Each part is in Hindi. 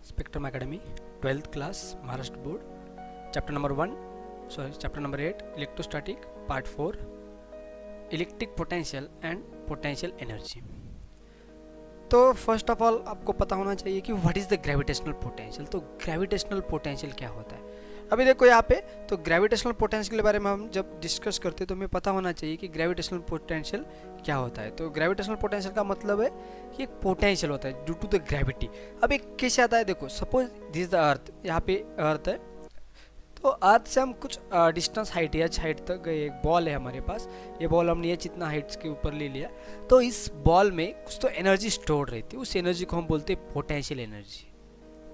Spectrum academy 12th class Maharashtra board chapter number 8 electrostatic part 4 electric potential and potential energy. तो फर्स्ट ऑफ ऑल आपको पता होना चाहिए कि what is the gravitational potential. तो ग्रेविटेशनल पोटेंशियल क्या होता है। अभी देखो यहाँ पे तो ग्रेविटेशनल पोटेंशियल के बारे में हम जब डिस्कस करते हैं तो हमें पता होना चाहिए कि ग्रेविटेशनल पोटेंशियल क्या होता है। तो ग्रेविटेशनल पोटेंशियल का मतलब है कि एक पोटेंशियल होता है ड्यू टू द ग्रेविटी। अब एक कैसे आता है, देखो सपोज दिस द अर्थ, यहाँ पे अर्थ है, तो अर्थ से हम कुछ डिस्टेंस हाइट या हाइट तक एक बॉल है हमारे पास, ये बॉल हमने ये जितना हाइट के ऊपर ले लिया, तो इस बॉल में कुछ तो एनर्जी स्टोर रहती है, उस एनर्जी को हम बोलते हैं पोटेंशियल एनर्जी।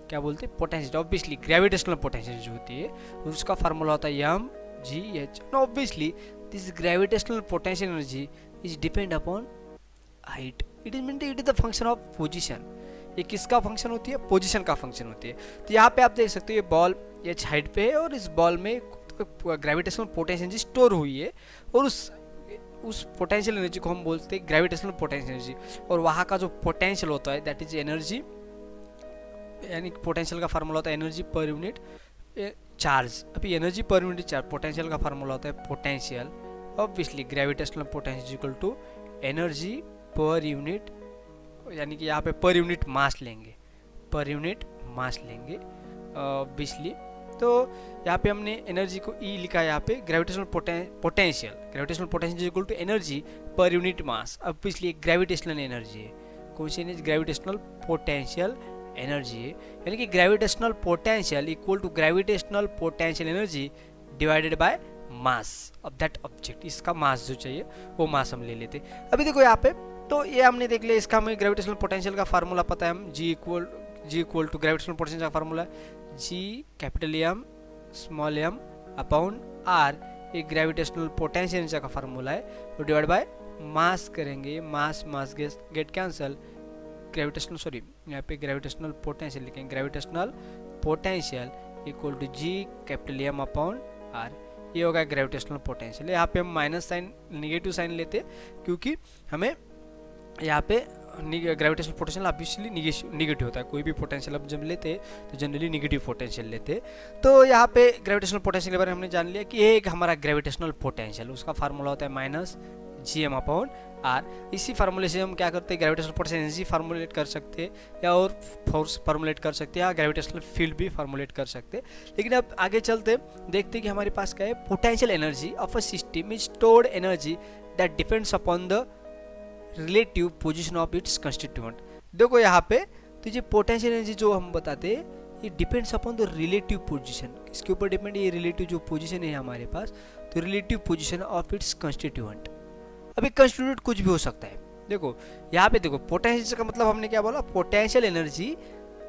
क्या बोलते हैं? पोटेंशियल। ऑब्वियसली ग्रेविटेशनल पोटेंशियल जो होती है उसका फार्मूला होता है mgh। Obviously this gravitational potential energy is depend upon height. It is the function of position. ये किसका फंक्शन होती है? पोजीशन का फंक्शन होती है। तो यहाँ पे आप देख सकते हो ये बॉल h हाइट पे है और इस बॉल में ग्रेविटेशनल पोटेंशियल एनर्जी स्टोर हुई है और उस पोटेंशियल एनर्जी को हम बोलते हैं ग्रेविटेशनल पोटेंशियल एनर्जी। और वहाँ का जो पोटेंशियल होता है दैट इज एनर्जी, यानी पोटेंशियल का फार्मूला होता है एनर्जी पर यूनिट चार्ज। अभी energy per unit charge, potential का फार्मूला होता है potential. Obviously gravitational potential equal to energy per unit, यानी कि यहाँ पे पर यूनिट मास लेंगे, पर यूनिट मास लेंगे ऑब्वियसली। तो यहाँ पे हमने एनर्जी को ई लिखा है, यहाँ पे gravitational potential, gravitational potential equal to energy per unit mass. Obviously gravitational energy है, कौन सी एनर्जी? ग्रेविटेशनल पोटेंशियल एनर्जी है, यानी कि gravitational potential equal to gravitational potential energy divided by mass of that object. इसका मास जो चाहिए वो मास हम ले लेते। अभी देखो यहाँ पे तो ये हमने देख लिया, इसका हमें ग्रेविटेशनल पोटेंशियल का फार्मूला पता है, हम G equal to gravitational potential का formula G capital M small m upon R. ये ग्रेविटेशनल पोटेंशियल एनर्जी का फार्मूला है, तो डिवाइड बाय मास करेंगे, मास गेट कैंसल, ग्रेविटेशनल यहाँ पे ग्रेविटेशनल पोटेंशियल लिखेंगे, gravitational potential equal to G capital M upon R. ये होगा ग्रेविटेशनल पोटेंशियल। यहाँ पे हम माइनस साइन, निगेटिव साइन लेते क्योंकि हमें यहाँ पे ग्रेविटेशनल पोटेंशियल ऑब्वियसली निगेटिव होता है। कोई भी पोटेंशियल अब जब लेते तो जनरली निगेटिव पोटेंशियल लेते। तो यहाँ पे ग्रेविटेशनल पोटेंशियल के बारे में हमने जान लिया कि ये एक हमारा ग्रेविटेशनल पोटेंशियल, उसका फार्मूला होता है minus G M upon R. इसी फार्मूले से हम क्या करते हैं, ग्रेविटेशनल पोटेंशियल एनर्जी फार्मूलेट कर सकते हैं या और फोर्स फार्मूलेट कर सकते हैं या ग्रेविटेशनल फील्ड भी फार्मूलेट कर सकते हैं। लेकिन अब आगे चलते देखते हैं कि हमारे पास क्या है। Potential energy of a system is stored energy that depends upon the relative position of its constituent. देखो यहाँ पे तो ये पोटेंशियल एनर्जी जो हम बताते हैं ये depends upon the relative position. इसके ऊपर डिपेंड, ये रिलेटिव जो पोजीशन है हमारे पास, तो relative position of its constituent. अभी कंस्टिट्यूएंट कुछ भी हो सकता है। देखो यहाँ पे देखो पोटेंशियल का मतलब हमने क्या बोला, potential energy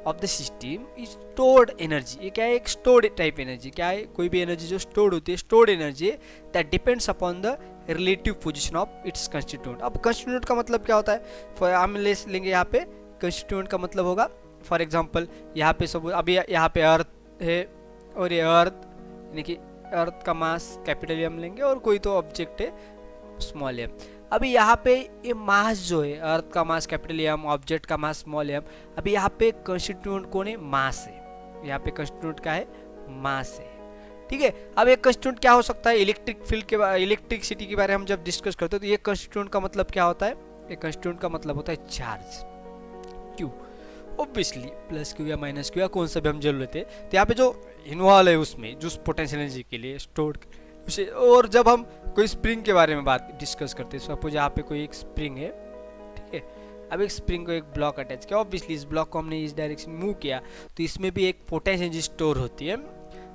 of the system is stored energy. ये क्या है? एक स्टोर्ड टाइप एनर्जी। क्या है? कोई भी एनर्जी जो स्टोर्ड होती है, stored energy that depends upon the relative position of its constituent. अब कंस्टिट्यूएंट का मतलब क्या होता है, हम ले लेंगे यहाँ पे कंस्टिट्यूएंट का मतलब होगा, फॉर एग्जांपल यहाँ पे सब, अभी यहाँ पे अर्थ है और ये अर्थ, यानी कि अर्थ का मास कैपिटल एम लेंगे और कोई तो ऑब्जेक्ट है स्मॉल एम। अभी यहाँ पे ये मास जो है, अर्थ का मास कैपिटल एम, ऑब्जेक्ट का मास स्मॉल एम। अभी यहाँ पे कंस्टिट्यूएंट कौन है? मास है। यहाँ पे कंस्टिट्यूएंट का है? मास है। ठीक है। अब एक कंस्टिट्यूएंट क्या हो सकता है? इलेक्ट्रिक फील्ड के इलेक्ट्रिसिटी के बारे में हम जब डिस्कस करते हैं तो ये कंस्टिट्यूएंट का मतलब क्या होता है? एक कंस्टिट्यूएंट का मतलब होता है charge, Q. Obviously plus Q या माइनस क्यू या कौन सा भी हम जरूर लेते हैं। तो यहाँ पे जो इन्वॉल्व है उसमें, जो पोटेंशियल एनर्जी के लिए स्टोर्ड उसे। और जब हम कोई स्प्रिंग के बारे में बात डिस्कस करते हैं, सपोज यहाँ पे कोई एक स्प्रिंग है, ठीक है। अब एक स्प्रिंग को एक ब्लॉक अटैच किया, ऑब्वियसली इस ब्लॉक को हमने इस डायरेक्शन में मूव किया तो इसमें भी एक पोटेंशियल एनर्जी स्टोर होती है।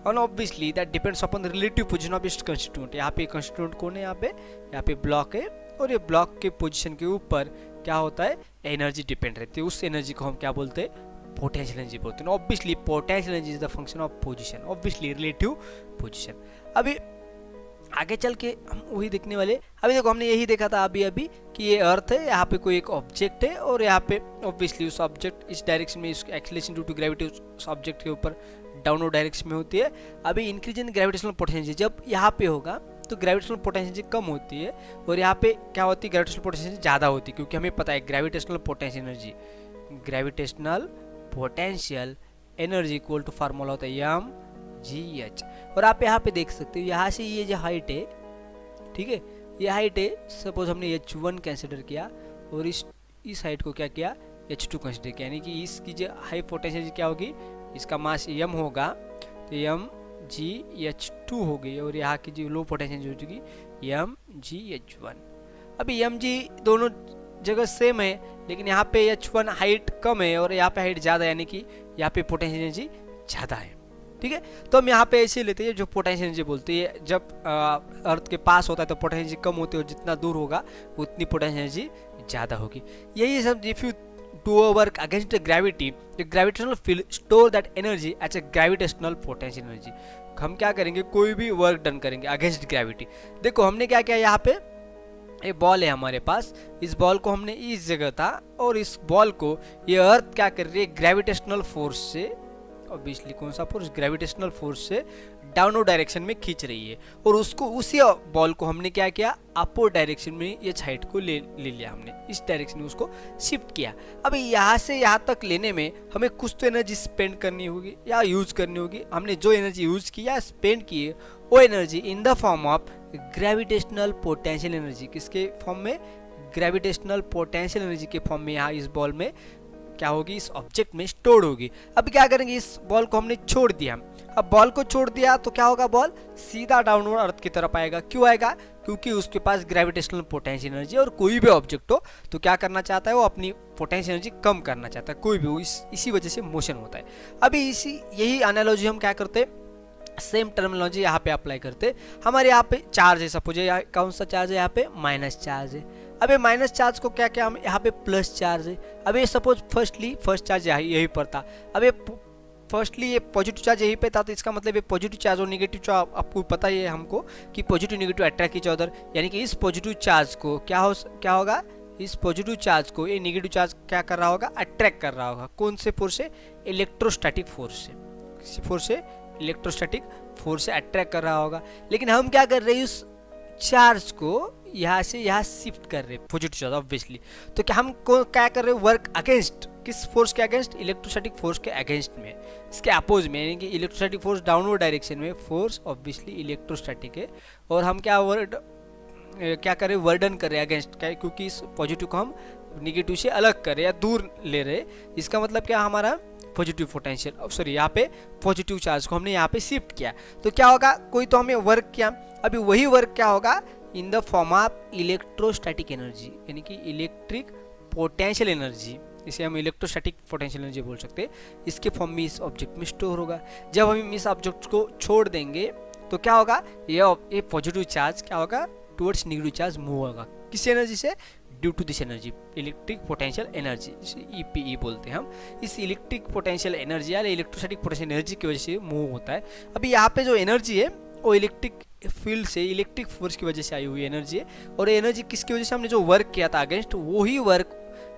और obviously that depends upon the relative position of its constituent. यहाँ पे कंस्टिट्यूएंट कौन है? यहाँ पे ब्लॉक है और ये ब्लॉक के पोजीशन के ऊपर क्या होता है? एनर्जी डिपेंड रहती है। उस एनर्जी को हम क्या बोलते हैं? पोटेंशियल एनर्जी बोलते हैं। Obviously potential energy is the function of position, obviously relative position. अभी आगे चल के हम वही देखने वाले। अभी देखो हमने यही देखा था अभी कि ये अर्थ है, यहाँ पे कोई एक ऑब्जेक्ट है और यहाँ पे ऑब्वियसली उस ऑब्जेक्ट इस डायरेक्शन में, इस एक्सीलरेशन ड्यू टू ग्रेविटी उस ऑब्जेक्ट के ऊपर डाउनवर्ड डायरेक्शन में होती है। अभी इंक्रीज इन ग्रेविटेशनल पोटेंशियल जब यहाँ पे होगा तो ग्रेविटेशनल पोटेंशियल कम होती है और यहाँ पे क्या होती है? ग्रेविटेशनल पोटेंशियल ज़्यादा होती है, क्योंकि हमें पता है gravitational potential energy energy equal to formula होता है एम जी एच। और आप यहाँ पे देख सकते हो, यहाँ से ये जो हाइट है, ठीक है, ये हाइट है, सपोज हमने H1 कंसिडर किया और इस हाइट को क्या किया, H2 कंसिडर किया, यानी कि इसकी जो हाई पोटेंशियल क्या होगी, इसका मास m होगा तो एम जी एच टू हो गई, और यहाँ की जो लो पोटेंशियल हो चुकी एम जी एच वन। अभी एम जी दोनों जगह सेम है, लेकिन यहाँ पे H1 हाइट कम है और यहाँ पे हाइट ज़्यादा, यानी कि यहाँ पे पोटेंशियल एनर्जी ज़्यादा है, ठीक है। तो हम यहाँ पे ऐसे लेते हैं, जो पोटेंशियल एनर्जी बोलते हैं, जब अर्थ के पास होता है तो पोटेंशियल एनर्जी कम होती है, और जितना दूर होगा उतनी पोटेंशियल एनर्जी ज़्यादा होगी। यही सब, if you do a work against the gravity, the gravitational field store that energy as a gravitational potential energy। हम क्या करेंगे, कोई भी वर्क डन करेंगे अगेंस्ट ग्रेविटी। देखो हमने क्या किया, यहाँ पे एक बॉल है हमारे पास, इस बॉल को हमने इस जगह था, और इस बॉल को ये अर्थ क्या कर रही है, ग्रेविटेशनल फोर्स से, ऑब्वियसली कौन सा फोर्स, ग्रेविटेशनल फोर्स से डाउनवर्ड डायरेक्शन में खींच रही है, और उसको उसी बॉल को हमने क्या किया, अपवर्ड डायरेक्शन में ये हाइट को ले लिया, हमने इस डायरेक्शन में उसको शिफ्ट किया। अब यहाँ से यहाँ तक लेने में हमें कुछ तो एनर्जी स्पेंड करनी होगी या यूज करनी होगी। हमने जो एनर्जी यूज की या स्पेंड की है, वो energy in the form of gravitational potential energy, किसके फॉर्म में, ग्रेविटेशनल पोटेंशियल एनर्जी के फॉर्म में यहाँ इस बॉल में क्या होगी, इस ऑब्जेक्ट में स्टोर होगी। अब क्या करेंगे, इस बॉल को हमने छोड़ दिया, अब बॉल को छोड़ दिया तो क्या होगा, बॉल सीधा डाउनवर्ड अर्थ की तरफ आएगा। क्यों आएगा, क्योंकि उसके पास ग्रेविटेशनल पोटेंशियल एनर्जी, और कोई भी ऑब्जेक्ट हो तो क्या करना चाहता है, वो अपनी पोटेंशियल एनर्जी कम करना चाहता है, कोई भी हो, इसी वजह से मोशन होता है। अभी यही एनालॉजी हम क्या करते हैं, सेम टर्मिनोलॉजी यहाँ पे अप्लाई करते। हमारे यहाँ पे चार्ज है, सपोज कौन सा चार्ज है, यहाँ पे माइनस चार्ज है। अब ये माइनस चार्ज को क्या क्या हम यहाँ पे प्लस चार्ज है। अब ये सपोज फर्स्ट चार्ज यही पर था, अब ये फर्स्टली ये पॉजिटिव चार्ज यहीं पे था, तो इसका मतलब ये पॉजिटिव चार्ज और नेगेटिव चार्ज, आपको पता ही है हमको कि positive negative attract each other, यानी कि इस पॉजिटिव चार्ज को क्या होगा, इस पॉजिटिव चार्ज को ये नेगेटिव चार्ज क्या कर रहा होगा, अट्रैक्ट कर रहा होगा। कौन से फोर्स से, इलेक्ट्रोस्टैटिक फोर्स से, किसी फोर्स से, इलेक्ट्रोस्टैटिक फोर्स से अट्रैक्ट कर रहा होगा। लेकिन हम क्या कर रहे हैं, उस चार्ज को यहाँ से यहाँ शिफ्ट कर रहे हैं, पॉजिटिव चार्ज ऑब्वियसली। तो क्या हम क्या कर रहे हैं, वर्क अगेंस्ट, किस फोर्स के अगेंस्ट, इलेक्ट्रोस्टैटिक फोर्स के अगेंस्ट में, इसके अपोज में, यानी कि इलेक्ट्रोस्टैटिक फोर्स डाउनवर्ड डायरेक्शन में, फोर्स ऑब्वियसली इलेक्ट्रोस्टैटिक है, और हम क्या कर रहे हैं, वर्डन कर रहे हैं अगेंस्ट, क्या, क्योंकि इस पॉजिटिव को हम निगेटिव से अलग कर रहे हैं या दूर ले रहे हैं। इसका मतलब क्या, हमारा पॉजिटिव पोटेंशियल, सॉरी यहाँ पे पॉजिटिव चार्ज को हमने यहाँ पे शिफ्ट किया, तो क्या होगा, कोई तो हमें वर्क किया, अभी वही वर्क क्या होगा, in the form of electrostatic energy, यानी कि इलेक्ट्रिक पोटेंशियल एनर्जी, इसे हम इलेक्ट्रोस्टैटिक पोटेंशियल एनर्जी बोल सकते हैं। इसके फॉर्म में इस ऑब्जेक्ट में स्टोर होगा। जब हम इस ऑब्जेक्ट को छोड़ देंगे तो क्या होगा, ये पॉजिटिव चार्ज क्या होगा, टुवर्ड्स नेगेटिव चार्ज मूव होगा, किस एनर्जी से, due to this energy, electric potential energy, EPE बोलते हैं हम। इस इलेक्ट्रिक पोटेंशियल एनर्जी या इलेक्ट्रोस्टैटिक पोटेंशियल एनर्जी की वजह से मूव होता है। अभी यहाँ पे जो एनर्जी है वो इलेक्ट्रिक फील्ड से, इलेक्ट्रिक फोर्स की वजह से आई हुई एनर्जी है, और एनर्जी किसकी वजह से, हमने जो वर्क किया था अगेंस्ट, वही वर्क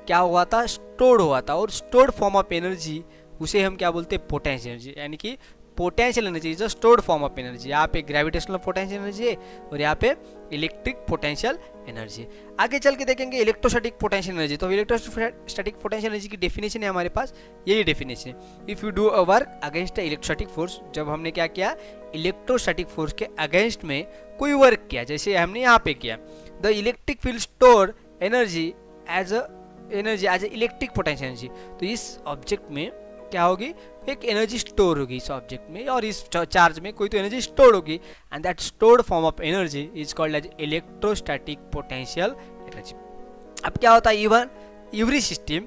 क्या हुआ था, स्टोर्ड हुआ था, और स्टोर्ड फॉर्म ऑफ एनर्जी उसे हम क्या बोलते हैं, पोटेंशियल एनर्जी, यानी कि potential energy is a stored form of energy. यहाँ पे ग्रेविटेशनल पोटेंशियल एनर्जी है और यहाँ पे इलेक्ट्रिक पोटेंशियल एनर्जी। आगे चल के देखेंगे इलेक्ट्रोस्टैटिक पोटेंशियल एनर्जी। तो इलेक्ट्रोस्टैटिक पोटेंशियल एनर्जी की डेफिनेशन है हमारे पास, यही डेफिनेशन है, if you do a work against electrostatic force, जब हमने क्या किया, इलेक्ट्रोस्टैटिक फोर्स के अगेंस्ट में कोई वर्क किया, जैसे हमने यहाँ पे किया, the electric field store energy as a electric potential energy. तो इस ऑब्जेक्ट में क्या होगी, एक एनर्जी स्टोर होगी इस ऑब्जेक्ट में, और इस चार्ज में कोई तो एनर्जी स्टोर होगी, and that stored form of energy is called as electrostatic potential energy. अब क्या होता है, even every system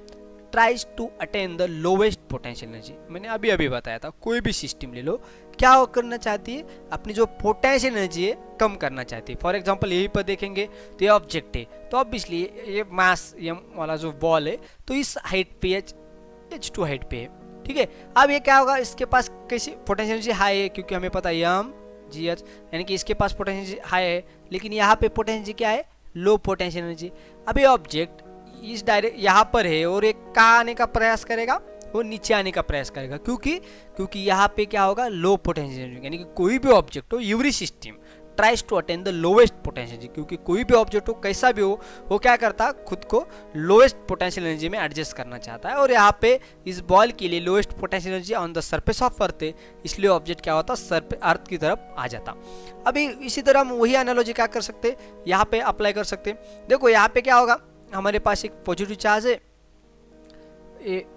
tries to attain the lowest potential energy. मैंने अभी अभी बताया था, कोई भी सिस्टम ले लो, क्या करना चाहती है, अपनी जो पोटेंशियल एनर्जी है कम करना चाहती है। फॉर एग्जांपल यहीं पर देखेंगे तो ये ऑब्जेक्ट है, तो ऑब्वियसली ये मास m वाला जो बॉल है तो इस हाइट पे H2 हाइट पे है, ठीक है। अब ये क्या होगा, इसके पास कैसी पोटेंशियल एनर्जी हाई है, क्योंकि हमें पता है mgh, यानी कि इसके पास पोटेंशियल एनर्जी हाई है, लेकिन यहाँ पे पोटेंशियल एनर्जी क्या है, लो पोटेंशियल एनर्जी। अब ये ऑब्जेक्ट इस डायरेक्ट यहाँ पर है और एक कहाँ आने का प्रयास करेगा, वो नीचे आने का प्रयास करेगा, क्योंकि यहाँ पे क्या होगा, लो पोटेंशियल एनर्जी, यानी कि कोई भी ऑब्जेक्ट हो, every system tries to attain the lowest potential energy, क्योंकि कोई भी ऑब्जेक्ट हो कैसा भी हो वो क्या करता है, खुद को लोएस्ट पोटेंशियल एनर्जी में एडजस्ट करना चाहता है। और यहाँ पे इस बॉल के लिए lowest potential energy on the surface of earth है, इसलिए ऑब्जेक्ट क्या होता अर्थ की तरफ आ जाता। अभी इसी तरह हम वही एनालॉजी क्या कर सकते हैं, यहाँ पे अप्लाई कर सकते हैं। देखो यहाँ पे क्या होगा, हमारे पास एक पॉजिटिव चार्ज है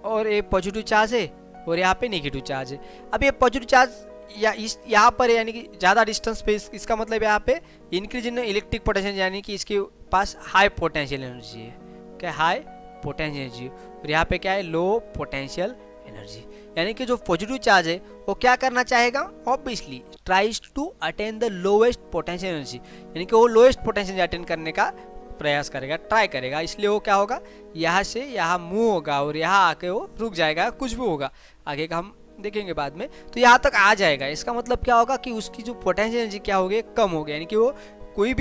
और एक पॉजिटिव चार्ज है और यहाँ पे नेगेटिव चार्ज है। अब ये पॉजिटिव चार्ज या इस यहाँ पर है, यानी कि ज़्यादा डिस्टेंस पे, इसका मतलब यहाँ पे इंक्रीज इन इलेक्ट्रिक पोटेंशियल, यानी कि इसके पास हाई पोटेंशियल एनर्जी है। क्या हाई पोटेंशियल एनर्जी, और यहाँ पे क्या है, लो पोटेंशियल एनर्जी। यानी कि जो पॉजिटिव चार्ज है वो क्या करना चाहेगा, obviously tries to attain the lowest potential energy, यानी कि वो लोएस्ट पोटेंशियल अटेन करने का प्रयास करेगा, ट्राई करेगा। इसलिए वो क्या होगा, यहाँ से यहाँ मूव होगा और यहाँ आके वो रुक जाएगा, कुछ भी होगा आगे का हम देखेंगे बाद में, तो यहाँ तक आ जाएगा। इसका मतलब क्या होगा कि उसकी जो पोटेंशियल एनर्जी क्या हो गई, कम हो गया। यानी कि वो कोई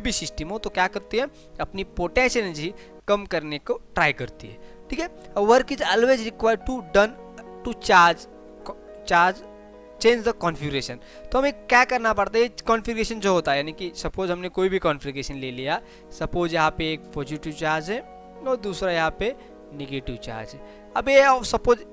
भी सिस्टम हो तो क्या करती है, अपनी पोटेंशियल एनर्जी कम करने को ट्राई करती है। ठीक है, work is always required to done to charge change the configuration. तो हमें क्या करना पड़ता है, कॉन्फ़िगरेशन जो होता है, यानी कि सपोज हमने कोई भी कॉन्फ़िगरेशन ले लिया, सपोज यहाँ पे एक पॉजिटिव चार्ज है और दूसरा यहाँ पे नेगेटिव चार्ज है। अब ये suppose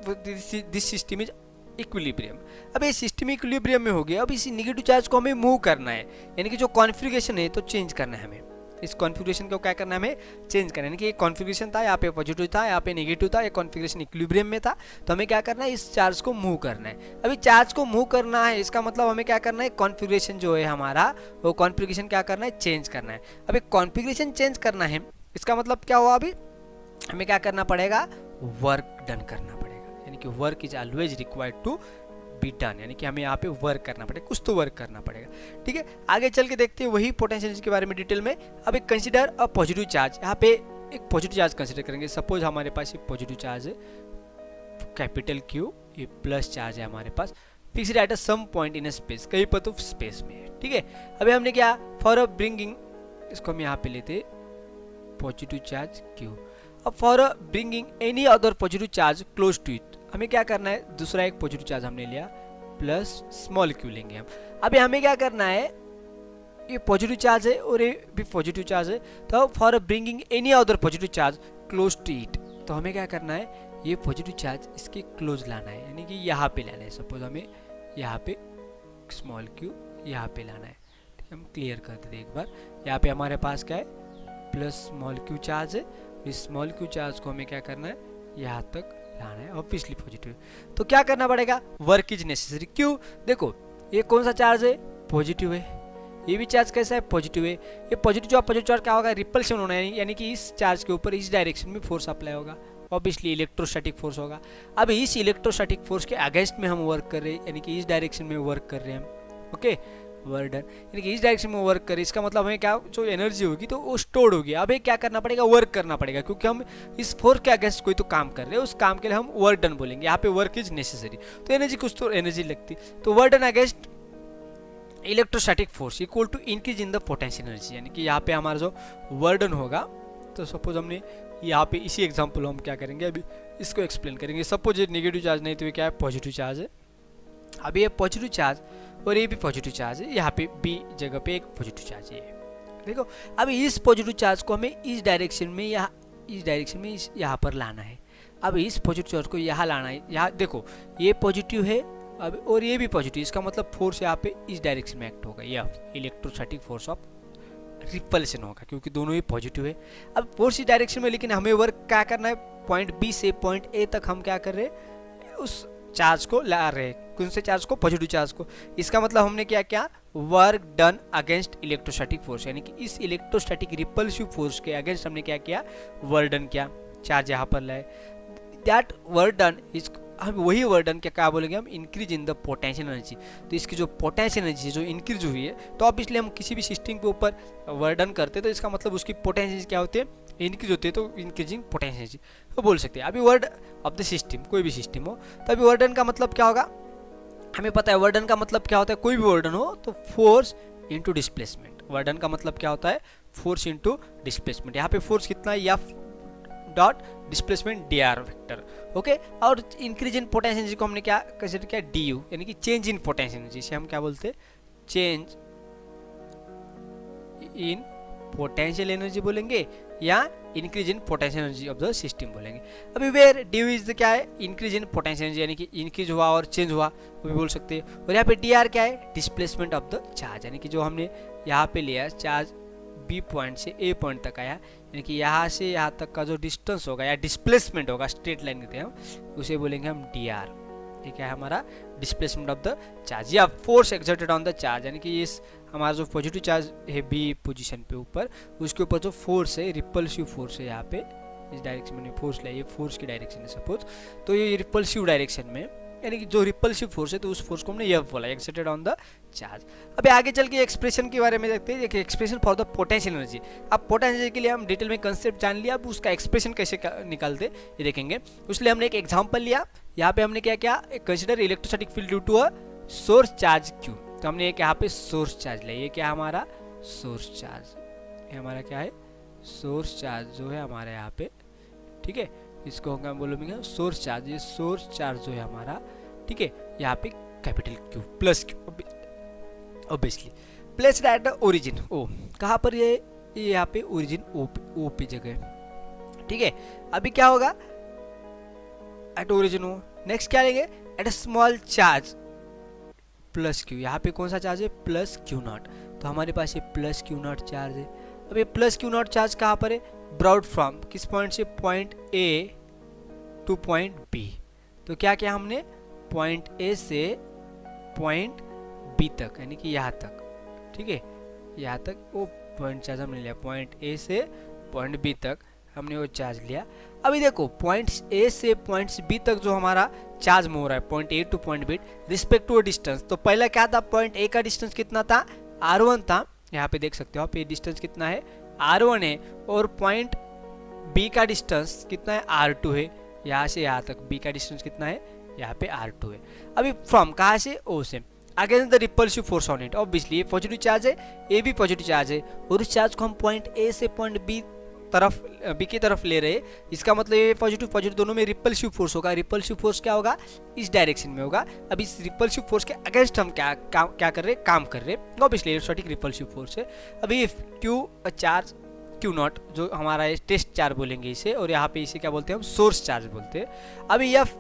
this system is equilibrium. अब ये सिस्टम इक्विलिब्रियम में हो गया। अब इसी नेगेटिव चार्ज को हमें मूव करना है, यानी कि जो कॉन्फ़िगरेशन है तो चेंज करना है हमें। इस कॉन्फ़िगरेशन को क्या करना है, हमें चेंज करना है। यानी कि एक कॉन्फ़िगरेशन था, यहाँ पे पॉजिटिव था, यहाँ पे नेगेटिव था, एक कॉन्फ़िगरेशन इक्विलिब्रियम में था, तो हमें क्या करना है, इस चार्ज को मूव करना है। अभी चार्ज को मूव करना है, इसका मतलब हमें क्या करना है, कॉन्फ़िगरेशन जो है हमारा वो कॉन्फ़िगरेशन क्या करना है, चेंज करना है। अभी कॉन्फ़िगरेशन चेंज करना है, इसका मतलब क्या हुआ, अभी हमें क्या करना पड़ेगा, वर्क डन करना पड़ेगा। यानी कि work is always required to be done, यानी कि हमें यहाँ पे वर्क करना पड़ेगा, कुछ तो वर्क करना पड़ेगा। ठीक है, आगे चल के देखते हैं वही पोटेंशियल एनर्जी के बारे में डिटेल में। अब एक कंसीडर अ पॉजिटिव चार्ज, यहाँ पे एक पॉजिटिव चार्ज कंसीडर करेंगे। सपोज हमारे पास एक पॉजिटिव चार्ज है कैपिटल क्यू, ये प्लस चार्ज है हमारे पास, fixed at some point in space, कहीं पर तो स्पेस में है। ठीक है, अभी हमने क्या, फॉर अ ब्रिंगिंग, इसको हम यहाँ पे लेते पॉजिटिव चार्ज क्यू। अब for bringing any other positive charge close to it, हमें क्या करना है, दूसरा एक पॉजिटिव चार्ज हमने लिया प्लस स्मॉल क्यू लेंगे हम। अभी हमें क्या करना है, ये पॉजिटिव चार्ज है और ये भी पॉजिटिव चार्ज है, तो for bringing any other positive charge close to it, तो हमें क्या करना है, ये पॉजिटिव चार्ज इसके क्लोज लाना है, यानी कि यहाँ पे लाना है। सपोज हमें यहाँ पे स्मॉल क्यू यहाँ पे लाना है। ठीक है, हम क्लियर कर देते एक बार। यहाँ पे हमारे पास क्या है, प्लस स्मॉल क्यू चार्ज है, इस स्मॉल क्यू चार्ज को हमें क्या करना है, यहाँ तक लाना है, ऑब्वियसली पॉजिटिव। तो क्या करना पड़ेगा, वर्क इज नेसेसरी। क्यों, देखो ये कौन सा चार्ज है, पॉजिटिव है, ये भी चार्ज कैसा है, पॉजिटिव है। ये पॉजिटिव चार्ज क्या होगा, रिपल्शन होना है, यानी कि इस चार्ज के ऊपर इस डायरेक्शन में फोर्स अप्लाई होगा, ऑब्वियसली इलेक्ट्रोस्टैटिक फोर्स होगा। अब इस इलेक्ट्रोस्टैटिक फोर्स के अगेंस्ट में हम वर्क कर रहे हैं, यानी कि इस डायरेक्शन में वर्क कर रहे हैं हम। ओके, वर्क डन, यानी कि इस डायरेक्शन में वर्क करें, इसका मतलब हमें क्या, जो एनर्जी होगी तो वो स्टोर्ड होगी। अब क्या करना पड़ेगा, वर्क करना पड़ेगा, क्योंकि हम इस फोर्स के अगेंस्ट कोई तो काम कर रहे हैं, उस काम के लिए हम वर्क डन बोलेंगे। यहाँ पे वर्क इज नेसेसरी, तो एनर्जी कुछ तो एनर्जी लगती, तो work done against electrostatic force equal to increase in the potential energy. यानी कि यहाँ पे हमारा जो वर्क डन होगा, तो सपोज हमने यहाँ पे इसी एग्जाम्पल हम क्या करेंगे, अभी इसको एक्सप्लेन करेंगे। सपोज ये नेगेटिव चार्ज नहीं तो ये क्या है, पॉजिटिव चार्ज है। अभी ये पॉजिटिव चार्ज और ये भी पॉजिटिव चार्ज है, यहाँ पे बी जगह पे एक पॉजिटिव चार्ज है। देखो अभी इस पॉजिटिव चार्ज को हमें इस डायरेक्शन में या इस डायरेक्शन में यहाँ पर लाना है। अब इस पॉजिटिव चार्ज को यहाँ लाना है, यहाँ देखो ये पॉजिटिव है अब और ये भी पॉजिटिव, इसका मतलब फोर्स यहाँ पे इस डायरेक्शन में एक्ट होगा, या इलेक्ट्रोस्टैटिक फोर्स ऑफ रिपल्शन होगा, क्योंकि दोनों ही पॉजिटिव है। अब फोर्स इस डायरेक्शन में, लेकिन हमें वर्क क्या करना है, पॉइंट बी से पॉइंट ए तक हम क्या कर रहे हैं, उस चार्ज को ला रहे हैं। कौन से चार्ज को, पॉजिटिव चार्ज को। इसका मतलब हमने क्या किया, work done against electrostatic force, यानी कि इस इलेक्ट्रोस्टैटिक रिपल्सिव फोर्स के अगेंस्ट हमने क्या किया, वर्क डन किया, चार्ज यहाँ पर लाए। दैट वर्क डन इज, हम वही वर्क डन क्या बोलेंगे हम, increase in the potential energy. तो इसकी जो पोटेंशियल एनर्जी जो इंक्रीज हुई है, तो अब इसलिए हम किसी भी सिस्टम के ऊपर वर्क डन करते हैं तो इसका मतलब उसकी पोटेंशियल क्या होती है, इंक्रीज होती है, तो इंक्रीजिंग पोटेंशियल एनर्जी तो बोल सकते हैं। अभी वर्ड ऑफ द सिस्टम, कोई भी सिस्टम हो, तो अभी वर्क डन का मतलब क्या होगा, हमें पता है वर्क डन का मतलब क्या होता है, कोई भी वर्क डन हो तो force into displacement. Work done का मतलब क्या होता है, फोर्स इनटू डिस्प्लेसमेंट। यहाँ पे फोर्स कितना है, F dot displacement D R vector. Okay, और इंक्रीज इन पोटेंशियल एनर्जी को हमने क्या कंसीडर किया, डी यू, यानी कि चेंज इन पोटेंशियल एनर्जी, से हम क्या बोलते हैं, चेंज इन पोटेंशियल एनर्जी बोलेंगे या increase in potential energy of the system बोलेंगे। अभी वेयर ड्यू इज द क्या है, इंक्रीज इन पोटेंशियल एनर्जी, यानी कि इंक्रीज हुआ और चेंज हुआ वो भी बोल सकते हैं। और यहाँ पे डी आर क्या है, डिस्प्लेसमेंट ऑफ द चार्ज, यानी कि जो हमने यहाँ पे लिया चार्ज बी पॉइंट से ए पॉइंट तक आया, यानी कि यहाँ से यहाँ तक का जो डिस्टेंस होगा या डिस्प्लेसमेंट होगा, स्ट्रेट लाइन कहते हैं हम, उसे बोलेंगे हम डी आर। ये क्या है हमारा डिस्प्लेसमेंट ऑफ द चार्ज या force exerted on the charge, यानी कि इस हमारा जो पॉजिटिव चार्ज है बी पोजीशन पे ऊपर, उसके ऊपर जो फोर्स है, रिपल्सिव फोर्स है, यहाँ पे इस डायरेक्शन में फोर्स लाइए, फोर्स की डायरेक्शन है सपोज, तो ये रिपल्सिव डायरेक्शन में, यानी कि जो रिपल्सिव फोर्स है तो उस फोर्स को हमने एफ बोला, एक्सर्टेड ऑन द चार्ज। अभी आगे चल के एक्सप्रेशन के बारे में देखते हैं, expression for the potential energy. अब पोटेंशियल एनर्जी के लिए हम डिटेल में कंसेप्ट जान लिया, अब उसका एक्सप्रेशन कैसे निकालते ये देखेंगे। उसलिए हमने एक एग्जांपल लिया, यहाँ पे हमने क्या किया, consider electrostatic field due to a source charge Q, तो हमने एक यहाँ पे सोर्स चार्ज लिया, ये क्या हमारा सोर्स चार्ज, ये हमारा क्या है सोर्स चार्ज जो है हमारे यहाँ पे, ठीक है, इसको हम बोलेंगे सोर्स चार्ज। ये सोर्स चार्ज जो है हमारा, ठीक है, यहाँ पे capital Q plus Q obviously placed at the origin O, कहाँ पर ये यहाँ पे ओरिजिन ओ पे जगह, ठीक है। अभी क्या होगा एट ओरिजिन ओ, नेक्स्ट क्या लेंगे eight a small charge plus Q, यहाँ पे कौन सा चार्ज है प्लस क्यू नॉट, तो हमारे पास ये प्लस क्यू नॉट चार्ज है। अब ये प्लस क्यू नॉट चार्ज कहाँ पर है, ब्रॉड फ्रॉम किस पॉइंट से, point A to point B, तो क्या किया हमने पॉइंट ए से पॉइंट बी तक, यानी कि यहाँ तक, ठीक है, यहाँ तक वो पॉइंट चार्ज हमने लिया, पॉइंट ए से पॉइंट बी तक हमने वो चार्ज लिया। अभी देखो पॉइंट ए से पॉइंट बी तक जो हमारा चार्ज मूव हो रहा है, point A to point B respect to distance, तो पहला क्या था, पॉइंट ए का डिस्टेंस कितना था r1 था, यहाँ पे देख सकते हो आप, ये डिस्टेंस कितना है r1 है, और पॉइंट बी का डिस्टेंस कितना है r2 है, यहाँ से यहाँ तक बी का डिस्टेंस कितना है, यहाँ पे r2 है। अभी फ्रॉम कहाँ से, ओ से, against the repulsive force on it, obviously ये पॉजिटिव चार्ज है, ए भी पॉजिटिव चार्ज है, और उस चार्ज को हम पॉइंट ए से पॉइंट बी की तरफ ले रहे हैं, इसका मतलब ये पॉजिटिव पॉजिटिव दोनों में रिपल्सिव फोर्स होगा। रिपल्सिव फोर्स क्या होगा, इस डायरेक्शन में होगा। अब इस रिपल्सिव फोर्स के अगेंस्ट हम क्या कर रहे हैं, काम कर रहे हैं, ऑब्वियसली इलेक्ट्रोस्टैटिक रिपल्सिव फोर्स है। अभी क्यू चार्ज क्यू नॉट जो हमारा टेस्ट चार्ज बोलेंगे इसे, और यहाँ पे इसे क्या बोलते हैं हम सोर्स चार्ज बोलते हैं। अभी F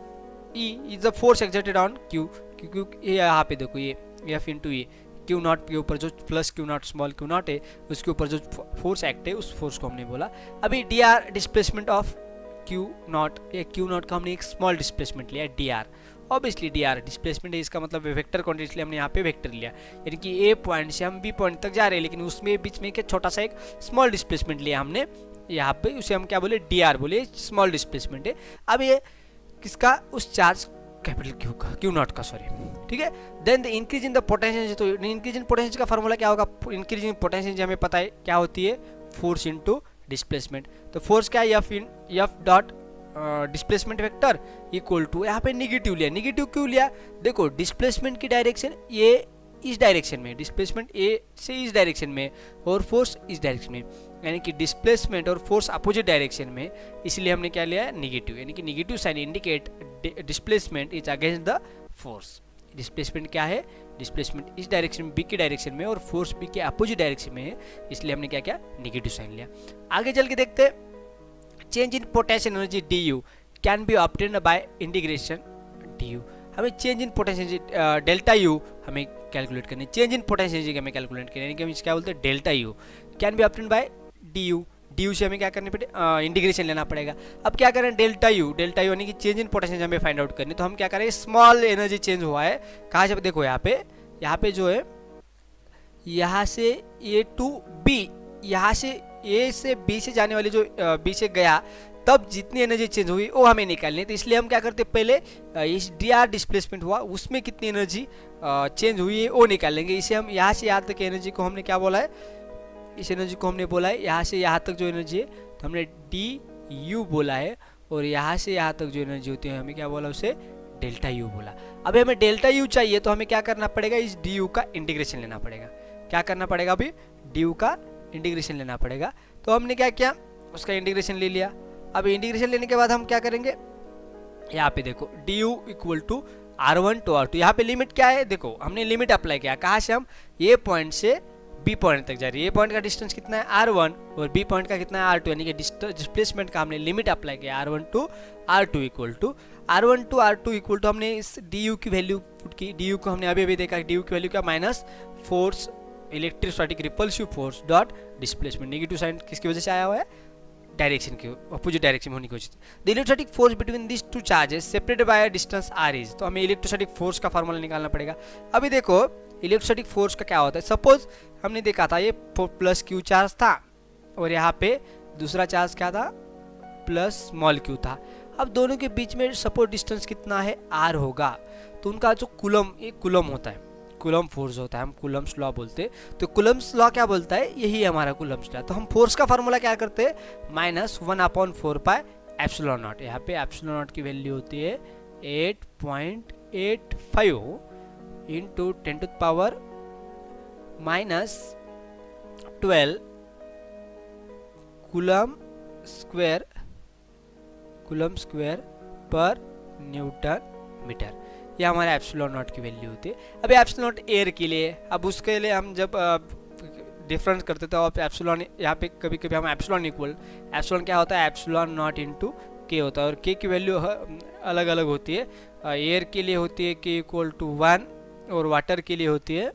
E is the force exerted on Q, क्योंकि यहाँ पे देखो ये F into A, Q not के ऊपर जो plus Q not small Q not है उसके ऊपर जो फोर्स एक्ट है उस फोर्स को हमने बोला। अभी D R displacement of Q not, या क्यू नॉट का हमने एक स्मॉल डिस्प्लेसमेंट लिया D R, obviously D R displacement है, इसका मतलब वेक्टर क्वांटिटी, इसलिए हमने यहाँ पे वेक्टर लिया, यानी कि ए पॉइंट से हम बी पॉइंट तक जा रहे हैं, लेकिन उसमें बीच में एक छोटा सा एक स्मॉल डिस्प्लेसमेंट लिया हमने यहाँ पे, उसे हम क्या बोले डी आर बोले, स्मॉल डिस्प्लेसमेंट है। अब ये किसका, उस चार्ज कैपिटल क्यू का, क्यू नॉट का सॉरी, ठीक है। Then the increase in the potential, तो इंक्रीज इन पोटेंशियल का फॉर्मूला क्या होगा, इंक्रीज इन पोटेंशियल हमें पता है क्या होती है, फोर्स इनटू डिस्प्लेसमेंट, तो फोर्स क्या है F dot displacement vector equal to, यहाँ पे निगेटिव लिया, निगेटिव क्यों लिया, देखो डिस्प्लेसमेंट की डायरेक्शन ये इस डायरेक्शन में, डिस्प्लेसमेंट ए से इस डायरेक्शन में और फोर्स इस डायरेक्शन में, यानी कि डिस्प्लेसमेंट और फोर्स अपोजिट डायरेक्शन में, इसलिए हमने क्या लिया है निगेटिव, यानी कि negative sign indicate displacement is against the force. Displacement क्या है, डिस्प्लेसमेंट इस डायरेक्शन में बी की डायरेक्शन में और फोर्स बी के अपोजिट डायरेक्शन में है, इसलिए हमने क्या किया निगेटिव साइन लिया। आगे चल के देखते हैं, change in potential energy D U can be obtained by integration D U. हमें change in potential delta U हमें कैलकुलेट करनी, चेंज इन पोटेंशियल एनर्जी हमें कैलकुलेट करनी, यानी कि हम क्या बोलते हैं delta U can be obtained by D U, D U से हमें क्या करने पड़े, इंटीग्रेशन लेना पड़ेगा। अब क्या करें, डेल्टा यू यानी कि चेंज इन पोटेंशियल हमें फाइंड आउट करनी, तो हम क्या करें, स्मॉल एनर्जी चेंज हुआ है, कहाँ से, देखो यहाँ पे जो है, यहाँ से ए टू बी, यहाँ से ए से बी से जाने वाली जो बी से गया तब जितनी एनर्जी चेंज हुई वो हमें निकालनी है, तो इसलिए हम क्या करते हैं, पहले इस डी आर डिस्प्लेसमेंट हुआ उसमें कितनी एनर्जी चेंज हुई है वो निकाल लेंगे। इसे हम यहाँ से यहाँ तक एनर्जी को हमने क्या बोला है, इस एनर्जी को हमने बोला है यहाँ से यहाँ तक जो एनर्जी है तो हमने डी यू बोला है, और यहाँ से यहाँ तक जो एनर्जी होती है हमें क्या बोला, उसे डेल्टा यू बोला। अभी हमें डेल्टा यू चाहिए तो हमें क्या करना पड़ेगा, इस डी यू का इंटीग्रेशन लेना पड़ेगा। क्या करना पड़ेगा, अभी डी यू का इंटीग्रेशन लेना पड़ेगा, तो हमने क्या किया, उसका इंटीग्रेशन ले लिया। अब इंटीग्रेशन लेने के बाद हम क्या करेंगे, यहाँ पे देखो D U equal to R1 to R2। यहाँ पे लिमिट क्या है, देखो हमने लिमिट अप्लाई किया, कहाँ से हम ए पॉइंट से बी पॉइंट तक जा रही है। ए पॉइंट का डिस्टेंस कितना है R1 और बी पॉइंट का कितना है R2, यानी कि डिस्प्लेसमेंट का हमने लिमिट अप्लाई किया R1 to R2 equal to हमने इस du की वैल्यू पुट की। du को हमने अभी देखा, du की वैल्यू क्या, minus force electrostatic repulsive force dot displacement. Negative sign किसकी वजह से आया हुआ है, डायरेक्शन की अपोजिट डायरेक्शन में होने की वजह से। The electrostatic force between this two charges separated by a distance r is, तो हमें इलेक्ट्रोस्टैटिक फोर्स का फार्मूला निकालना पड़ेगा। अभी देखो इलेक्ट्रोस्टैटिक फोर्स का क्या होता है, सपोज हमने देखा था ये प्लस क्यू चार्ज था और यहाँ पे दूसरा चार्ज क्या था, प्लस स्मॉल क्यू था। अब दोनों के बीच में सपोज डिस्टेंस कितना है, r होगा, तो उनका जो कुलम, एक कुलम होता है, कुलम फोर्स होता है, हम कुलम्स लॉ बोलते हैं। तो कुलम्स लॉ क्या बोलता है, यही है हमारा कुलम्स लॉ। तो हम फोर्स का फार्मूला क्या करते हैं, -1/4 एप्सिलॉन नॉट। यहाँ पे एप्सिलॉन नॉट की वैल्यू होती है 8.85 इंटू 10⁻⁻12 कूलम स्क्वायर पर न्यूटन मीटर। ये हमारा एप्सिलॉन नॉट की वैल्यू होती है। अब एप्सिलॉन नॉट एयर के लिए, अब उसके लिए हम जब डिफरेंस करते थे अब एप्सिलॉन, यहाँ पे कभी कभी हम एप्सिलॉन क्या होता है, एप्सिलॉन नॉट इंटू के होता है और के की वैल्यू अलग अलग होती है। एयर के लिए होती है के इक्वल टू 1 और वाटर के लिए होती है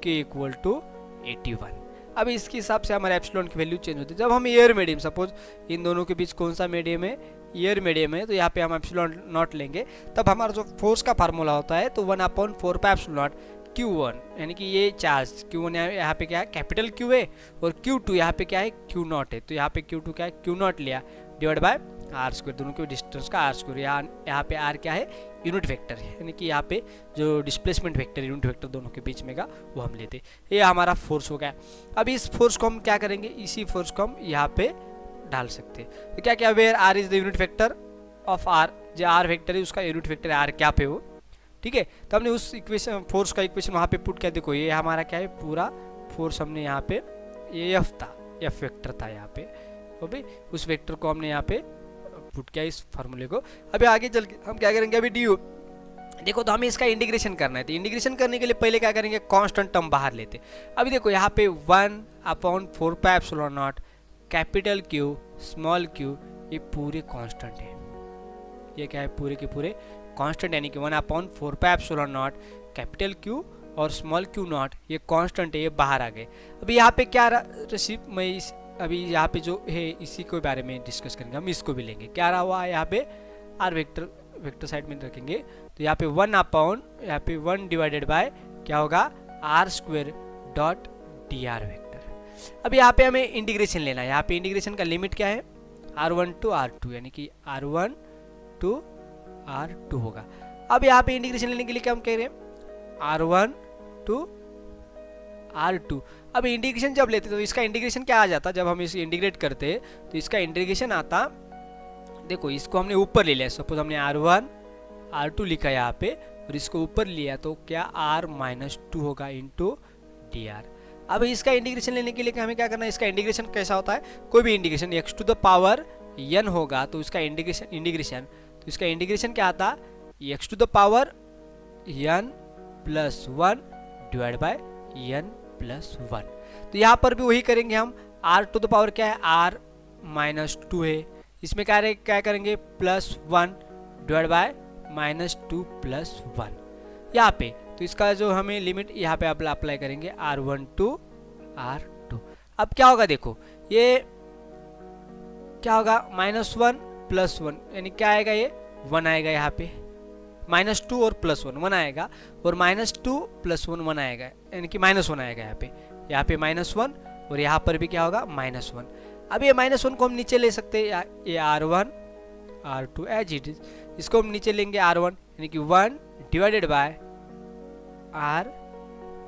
के इक्वल टू 81। अब इसके हिसाब से हमारे एप्सिलॉन की वैल्यू चेंज होती है। जब हम एयर मीडियम, सपोज इन दोनों के बीच कौन सा मीडियम है, एयर मीडियम है, तो यहाँ पे हम एप्सिलॉन नॉट लेंगे, तब हमारा जो फोर्स का फार्मूला होता है तो 1/4 एप्सिलॉन नॉट Q1, यानी कि ये चार्ज Q1 यहाँ पे क्या है, कैपिटल Q है, और Q2 यहाँ पे क्या है, Q0 है, तो यहाँ पे Q2 क्या है, Q0 लिया, डिवाइड बाय r², दोनों के डिस्टेंस का r²। यहाँ पे r क्या है, यूनिट वेक्टर है, यानी कि यहाँ पे जो डिस्प्लेसमेंट वेक्टर, यूनिट वेक्टर दोनों के बीच में का वो हम लेते। ये हमारा फोर्स हो गया। अब इस फोर्स को हम क्या करेंगे, इसी फोर्स को हम यहाँ पे डाल सकते हैं। तो क्या क्या, where r is the unit vector of r, जो r वेक्टर है उसका यूनिट वेक्टर है r क्या पे हो, ठीक है। तो हमने उस इक्वेशन, फोर्स का इक्वेशन वहाँ पे पुट किया। देखो ये हमारा क्या है, पूरा फोर्स हमने यहाँ पे, ये f था, f वेक्टर था यहाँ पे, तो भाई उस वेक्टर को हमने यहाँ पे पुट किया इस फार्मूले को। अभी आगे चल के हम क्या करेंगे, अभी du देखो, तो हमें इसका इंटीग्रेशन करना है। तो इंटीग्रेशन करने के लिए पहले क्या करेंगे, कांस्टेंट टर्म बाहर लेते। अभी देखो यहाँ पे 1/4 epsilon not, capital Q, small q, ये पूरे कांस्टेंट है। ये क्या है, पूरे के पूरे कांस्टेंट, यानी कि 1/4 एप्सिलॉन नॉट, कैपिटल Q और स्मॉल q0, ये कांस्टेंट है, ये बाहर आ गए। अभी यहाँ पे क्या मैं अभी यहाँ पे जो है इसी के बारे में डिस्कस करेंगे, हम इसको भी लेंगे। क्या रहा हुआ है यहाँ पे, r वेक्टर साइड में रखेंगे, तो यहाँ पे 1 डिवाइडेड बाय क्या होगा, r² डॉट dr वेक्टर। अब यहाँ पे हमें इंटीग्रेशन लेना है। यहाँ पे इंटीग्रेशन का लिमिट क्या है, r1 टू r2, यानी कि r1 टू r2 होगा। अब यहाँ पे इंटीग्रेशन लेने के लिए क्या हम कह रहे हैं, r1 टू r2। अब इंटीग्रेशन जब लेते तो इसका इंटीग्रेशन क्या आ जाता, जब हम इसे इंटीग्रेट करते तो इसका इंटीग्रेशन आता, देखो इसको हमने ऊपर ले लिया, सपोज हमने r1 r2 लिखा यहाँ पे और इसको ऊपर लिया, तो क्या r-2 होगा इंटू dr। अब इसका इंटीग्रेशन लेने के लिए हमें क्या करना है, इसका इंटीग्रेशन कैसा होता है, कोई भी integration x to the power n होगा, तो इसका तो इसका इंटीग्रेशन क्या आता, x to the power n plus 1 divide by n plus 1। तो यहाँ पर भी वही करेंगे हम, r टू द पावर क्या है, r-2 है, इसमें क्या करेंगे, प्लस 1 डिवाइड बाय -2 प्लस 1 यहाँ पे। तो इसका जो हमें लिमिट यहाँ पे अप्लाई करेंगे, r1 टू r2। अब क्या होगा, देखो ये क्या होगा, -1 प्लस 1, यानी क्या आएगा, ये 1 आएगा यहाँ पे, -2 और प्लस 1 आएगा, और -2 प्लस 1 आएगा, यानी कि -1 आएगा यहाँ पे -1, और यहाँ पर भी क्या होगा, -1। अब ये -1 को हम नीचे ले सकते हैं, ये r1 r2 as it is, इसको हम नीचे लेंगे r1, यानी कि 1 divided by r,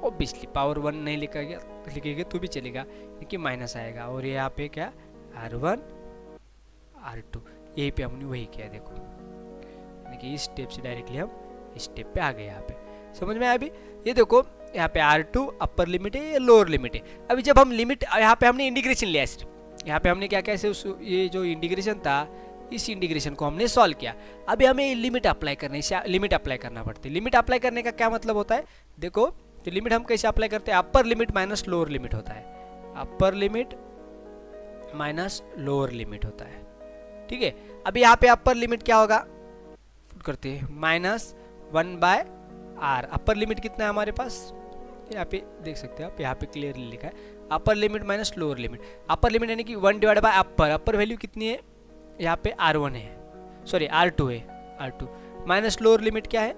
obviously power 1 नहीं लिखेंगे तो भी चलेगा, क्योंकि माइनस आएगा, और ये यहाँ पे क्या, r1 r2, यही पे हमने वही किया। देखो यानी कि इस स्टेप से डायरेक्टली हम इस स्टेप पे आ गए। यहाँ पे समझ में आया। अभी ये देखो यहाँ पे r2 अपर लिमिट है, ये लोअर लिमिट है। अभी जब हम लिमिट, यहाँ पे हमने इंटीग्रेशन लिया, यहाँ पे हमने क्या कैसे उस, ये जो इंटीग्रेशन था इस इंटीग्रेशन को हमने सॉल्व किया। अभी हमें लिमिट अप्लाई करनी है, लिमिट अप्लाई करना पड़ती है। लिमिट अप्लाई करने का क्या मतलब होता है, देखो तो लिमिट हम कैसे अप्लाई करते हैं, upper limit minus lower limit होता है, upper limit minus lower limit होता है, ठीक है। अभी यहाँ पे अपर लिमिट क्या होगा, करते हैं माइनस 1/r। अपर लिमिट कितना है हमारे पास, यहाँ पे देख सकते हैं आप, यहाँ पे क्लियरली लिखा है upper limit minus lower limit. Upper limit यानी कि 1 डिवाइड बाय अपर, अपर वैल्यू कितनी है यहाँ पे R1 है, सॉरी R2 है, R2 माइनस लोअर लिमिट क्या है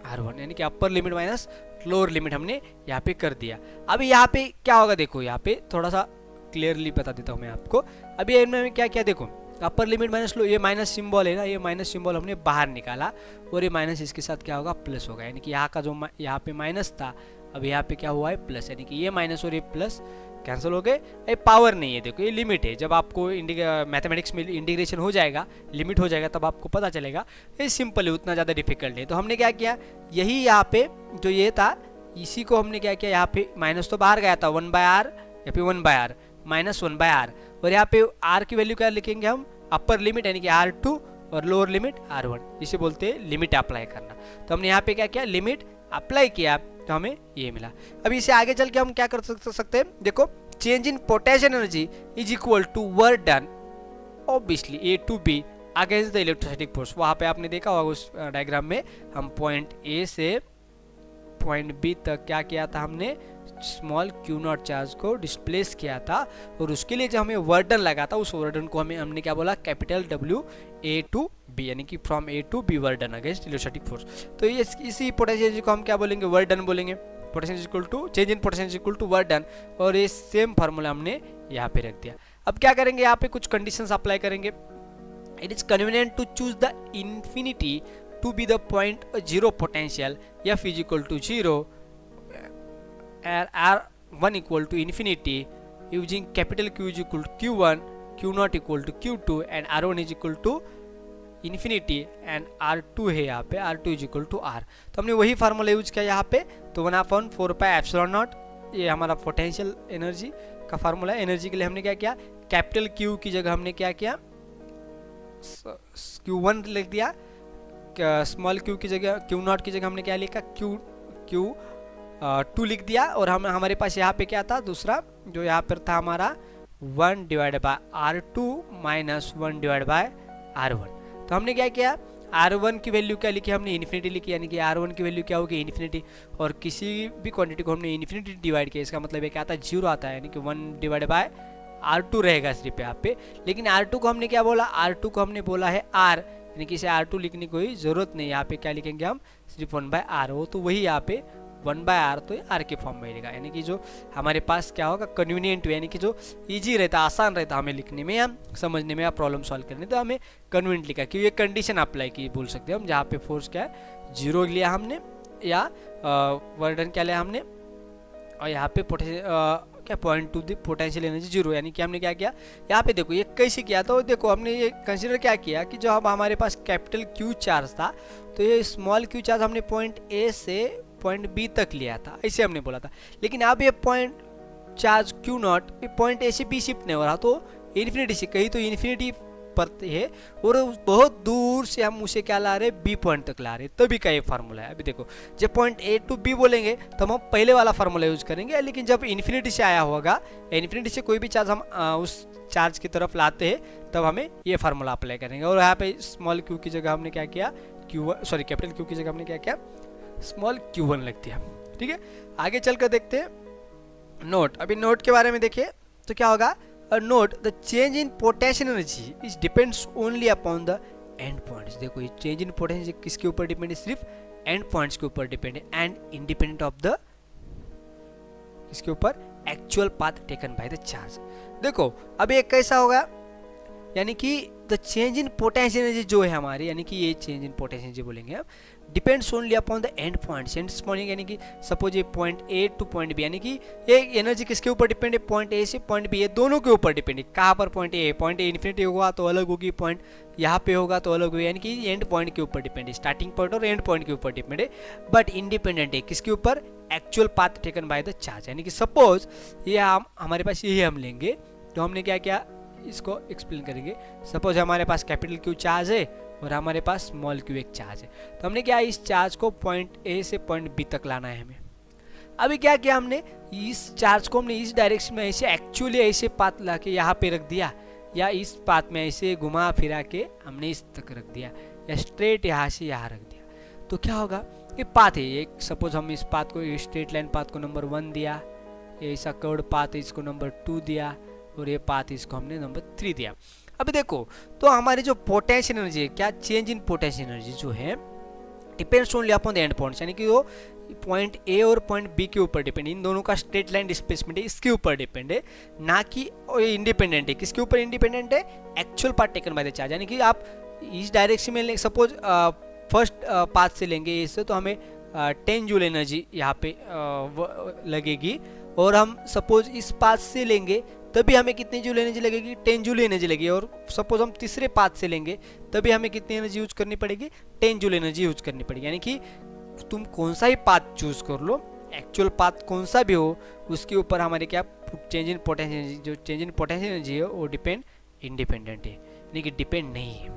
R1, यानी कि upper limit minus lower limit हमने यहाँ पे कर दिया। अभी यहाँ पे क्या होगा, देखो यहाँ पे थोड़ा सा क्लियरली बता देता हूँ मैं आपको। अभी इनमें क्या क्या, देखो अपर लिमिट माइनस लो, ये माइनस सिंबल है ना, ये माइनस सिंबल हमने बाहर निकाला और ये माइनस इसके साथ क्या होगा प्लस होगा, यानी कि यहाँ का जो यहाँ पे माइनस था अब यहाँ पे क्या हुआ है प्लस, यानी कि ये माइनस और ये प्लस कैंसिल हो गए। ये पावर नहीं है, देखो ये लिमिट है। जब आपको मैथमेटिक्स में इंटीग्रेशन हो जाएगा, लिमिट हो जाएगा, तब आपको पता चलेगा। ये सिंपल है, उतना ज़्यादा डिफिकल्ट है। तो हमने क्या किया, यही यहाँ पे जो ये था इसी को हमने क्या किया, यहाँ पे माइनस तो बाहर गया था 1/r, या फिर 1/r माइनस 1/r, और यहाँ पे r की वैल्यू क्या लिखेंगे हम, अपर लिमिट यानी कि R2 और लोअर लिमिट R1, इसे बोलते हैं लिमिट अप्लाई करना। तो हमने यहाँ पे क्या किया, लिमिट अप्लाई किया तो हमें ये मिला। अभी इसे आगे चल के हम क्या कर सकते हैं, देखो change in potential energy is equal to work done obviously A to B against the electrostatic force. वहाँ पे आपने देखा होगा उस डायग्राम में, हम पॉइंट A से पॉइंट B तक क्या किया था, हमने स्मॉल Q0 चार्ज को डिस्प्लेस किया था, और उसके लिए जो हमें वर्क डन लगा था उस वर्क डन को हमने क्या बोला, capital W A to B, यानी कि from A to B work done against electrostatic force. तो ये इसी पोटेंशियल को हम क्या बोलेंगे, वर्क डन बोलेंगे। Potential equal to change in potential equal to work done, और ये सेम फार्मूला हमने यहाँ पे रख दिया। अब क्या करेंगे, यहाँ पे कुछ कंडीशंस अप्लाई करेंगे। It is convenient to choose the infinity to be the point zero potential, F is equal to 0 R1 equal to infinity using capital Q is equal to Q1, Q0 equal to Q2 and R1 is equal to infinity and R2 है यहाँ पे, R2 is equal to R। तो हमने वही फार्मूला यूज किया यहाँ पे, तो 1/4πε0, ये हमारा पोटेंशियल एनर्जी का फार्मूला है। एनर्जी के लिए हमने क्या किया, कैपिटल Q की जगह हमने क्या किया, Q1 लिख दिया, स्मॉल Q की जगह Q0 की जगह हमने क्या लिखा, Q2 लिख दिया, और हमारे पास यहाँ पे क्या था दूसरा, जो यहाँ पर था हमारा 1 divide bye R2 minus 1 divide bye R1। तो हमने क्या किया, R1 की वैल्यू क्या लिखी, हमने इन्फिनिटी लिखी, यानी कि R1 की वैल्यू क्या होगी इन्फिनिटी, और किसी भी क्वांटिटी को हमने इन्फिनिटी डिवाइड किया, इसका मतलब ये क्या आता है 0 आता है, यानी कि 1 डिवाइड बाय R2 रहेगा सिर्फ यहाँ पे। लेकिन R2 को हमने क्या बोला, R2 को हमने बोला है R, यानी कि इसे R2 लिखने की कोई ज़रूरत नहीं, यहाँ पे क्या लिखेंगे हम, सिर्फ 1/r हो, तो वही यहाँ पे 1/r तो R के फॉर्म में रहेगा, यानी कि जो हमारे पास क्या होगा कन्वीनियंट, यानी कि जो इजी रहता, आसान रहता हमें लिखने में या समझने में या प्रॉब्लम सॉल्व करने, तो हमें कन्वीनियंट लिखा, क्योंकि ये कंडीशन अप्लाई की बोल सकते हैं हम, जहाँ पे फोर्स क्या है 0 लिया हमने, या वर्क डन क्या लिया हमने, और यहाँ पे क्या point two the potential energy 0, यानी कि हमने क्या किया, यहाँ पे देखो ये कैसे किया, तो देखो हमने ये कंसिडर क्या किया कि जो अब हमारे पास कैपिटल Q चार्ज था, तो ये स्मॉल Q चार्ज हमने पॉइंट A से पॉइंट B तक लिया था, ऐसे हमने बोला था। लेकिन अब ये point charge Q0 point A से B शिफ्ट नहीं हो रहा, तो इन्फिनिटी से कहीं तो इन्फिनिटी पर है, और बहुत दूर से हम उसे क्या ला रहे, B पॉइंट तक ला रहे, तभी का ये फार्मूला है। अभी देखो जब पॉइंट A to B बोलेंगे तो हम पहले वाला फार्मूला यूज करेंगे, लेकिन जब इन्फिनिटी से आया होगा, इन्फिनिटी से कोई भी चार्ज हम उस चार्ज की तरफ लाते हैं, तब हमें ये फार्मूला अप्लाई करेंगे। और यहाँ पे स्मॉल Q की जगह हमने क्या किया, कैपिटल Q की जगह हमने क्या किया, स्मॉल Q1 लिख दिया। ठीक है, आगे चलकर देखते हैं नोट। अभी नोट के बारे में देखिए तो क्या होगा, note the change in potential energy is depends only upon the end points. देखो ये चेंज इन पोटेंशियल किसके ऊपर डिपेंड है, सिर्फ एंड पॉइंट्स के ऊपर डिपेंड है, एंड इंडिपेंडेंट ऑफ द इसके ऊपर actual path taken by the charge. देखो अब ये कैसा होगा, यानी कि the change in potential energy जो है हमारी, यानी कि ये चेंज इन पोटेंशियल एनर्जी बोलेंगे हम, depends only upon the end points. And point यानी कि सपोज ये point A two point B, यानी कि ये एनर्जी किसके ऊपर डिपेंड है, पॉइंट A से पॉइंट B, ये दोनों के ऊपर डिपेंड है। कहाँ पर पॉइंट A इन्फिनिटी होगा तो अलग होगी, पॉइंट यहाँ पे होगा तो अलग होगी, यानी कि एंड पॉइंट के ऊपर डिपेंड है, स्टार्टिंग पॉइंट और एंड पॉइंट के ऊपर डिपेंड है, बट इंडिपेंडेंट है किसके ऊपर, actual path taken by the charge. यानी कि सपोज ये हमारे पास यही हम लेंगे, तो हमने क्या किया, इसको एक्सप्लेन करेंगे। सपोज हमारे पास कैपिटल क्यू चार्ज है और हमारे पास स्मॉल क्यू एक चार्ज है, तो हमने क्या इस चार्ज को पॉइंट ए से पॉइंट बी तक लाना है हमें। अभी क्या किया हमने, इस चार्ज को हमने इस डायरेक्शन में ऐसे एक्चुअली ऐसे पाथ ला के यहाँ पे रख दिया, या इस पाथ में ऐसे घुमा फिरा के हमने इस तक रख दिया, या स्ट्रेट यहाँ से यहाँ रख दिया, तो क्या होगा, ये पाथ है एक। सपोज हम इस पाथ को, स्ट्रेट लाइन पाथ को नंबर 1 दिया, ऐसा कर्व्ड पाथ है इसको नंबर 2 दिया, और ये पाथ इसको हमने नंबर 3 दिया। अभी देखो, तो हमारी जो पोटेंशियल एनर्जी है, क्या चेंज इन पोटेंशियल एनर्जी जो है depends only upon the end points, यानी कि वो पॉइंट ए और पॉइंट बी के ऊपर डिपेंड, इन दोनों का स्ट्रेट लाइन डिस्प्लेसमेंट है इसके ऊपर डिपेंड है, ना कि इंडिपेंडेंट है। किसके ऊपर इंडिपेंडेंट है, actual path taken by the charge, यानी कि आप इस डायरेक्शन में सपोज फर्स्ट पाथ से लेंगे इससे, तो हमें 10 जूल एनर्जी यहाँ पे लगेगी, और हम सपोज इस पाथ से लेंगे तभी हमें कितनी जूल एनर्जी लगेगी, 10 जूल एनर्जी लगेगी, और सपोज हम तीसरे पाथ से लेंगे तभी हमें कितनी एनर्जी यूज करनी पड़ेगी, 10 जूल एनर्जी यूज करनी पड़ेगी। यानी कि तुम कौन सा ही पाथ चूज कर लो, एक्चुअल पाथ कौन सा भी हो, उसके ऊपर हमारे क्या चेंज इन पोटेंशियल एनर्जी, जो चेंज इन पोटेंशियल एनर्जी है वो डिपेंड इंडिपेंडेंट है, यानी कि डिपेंड नहीं है,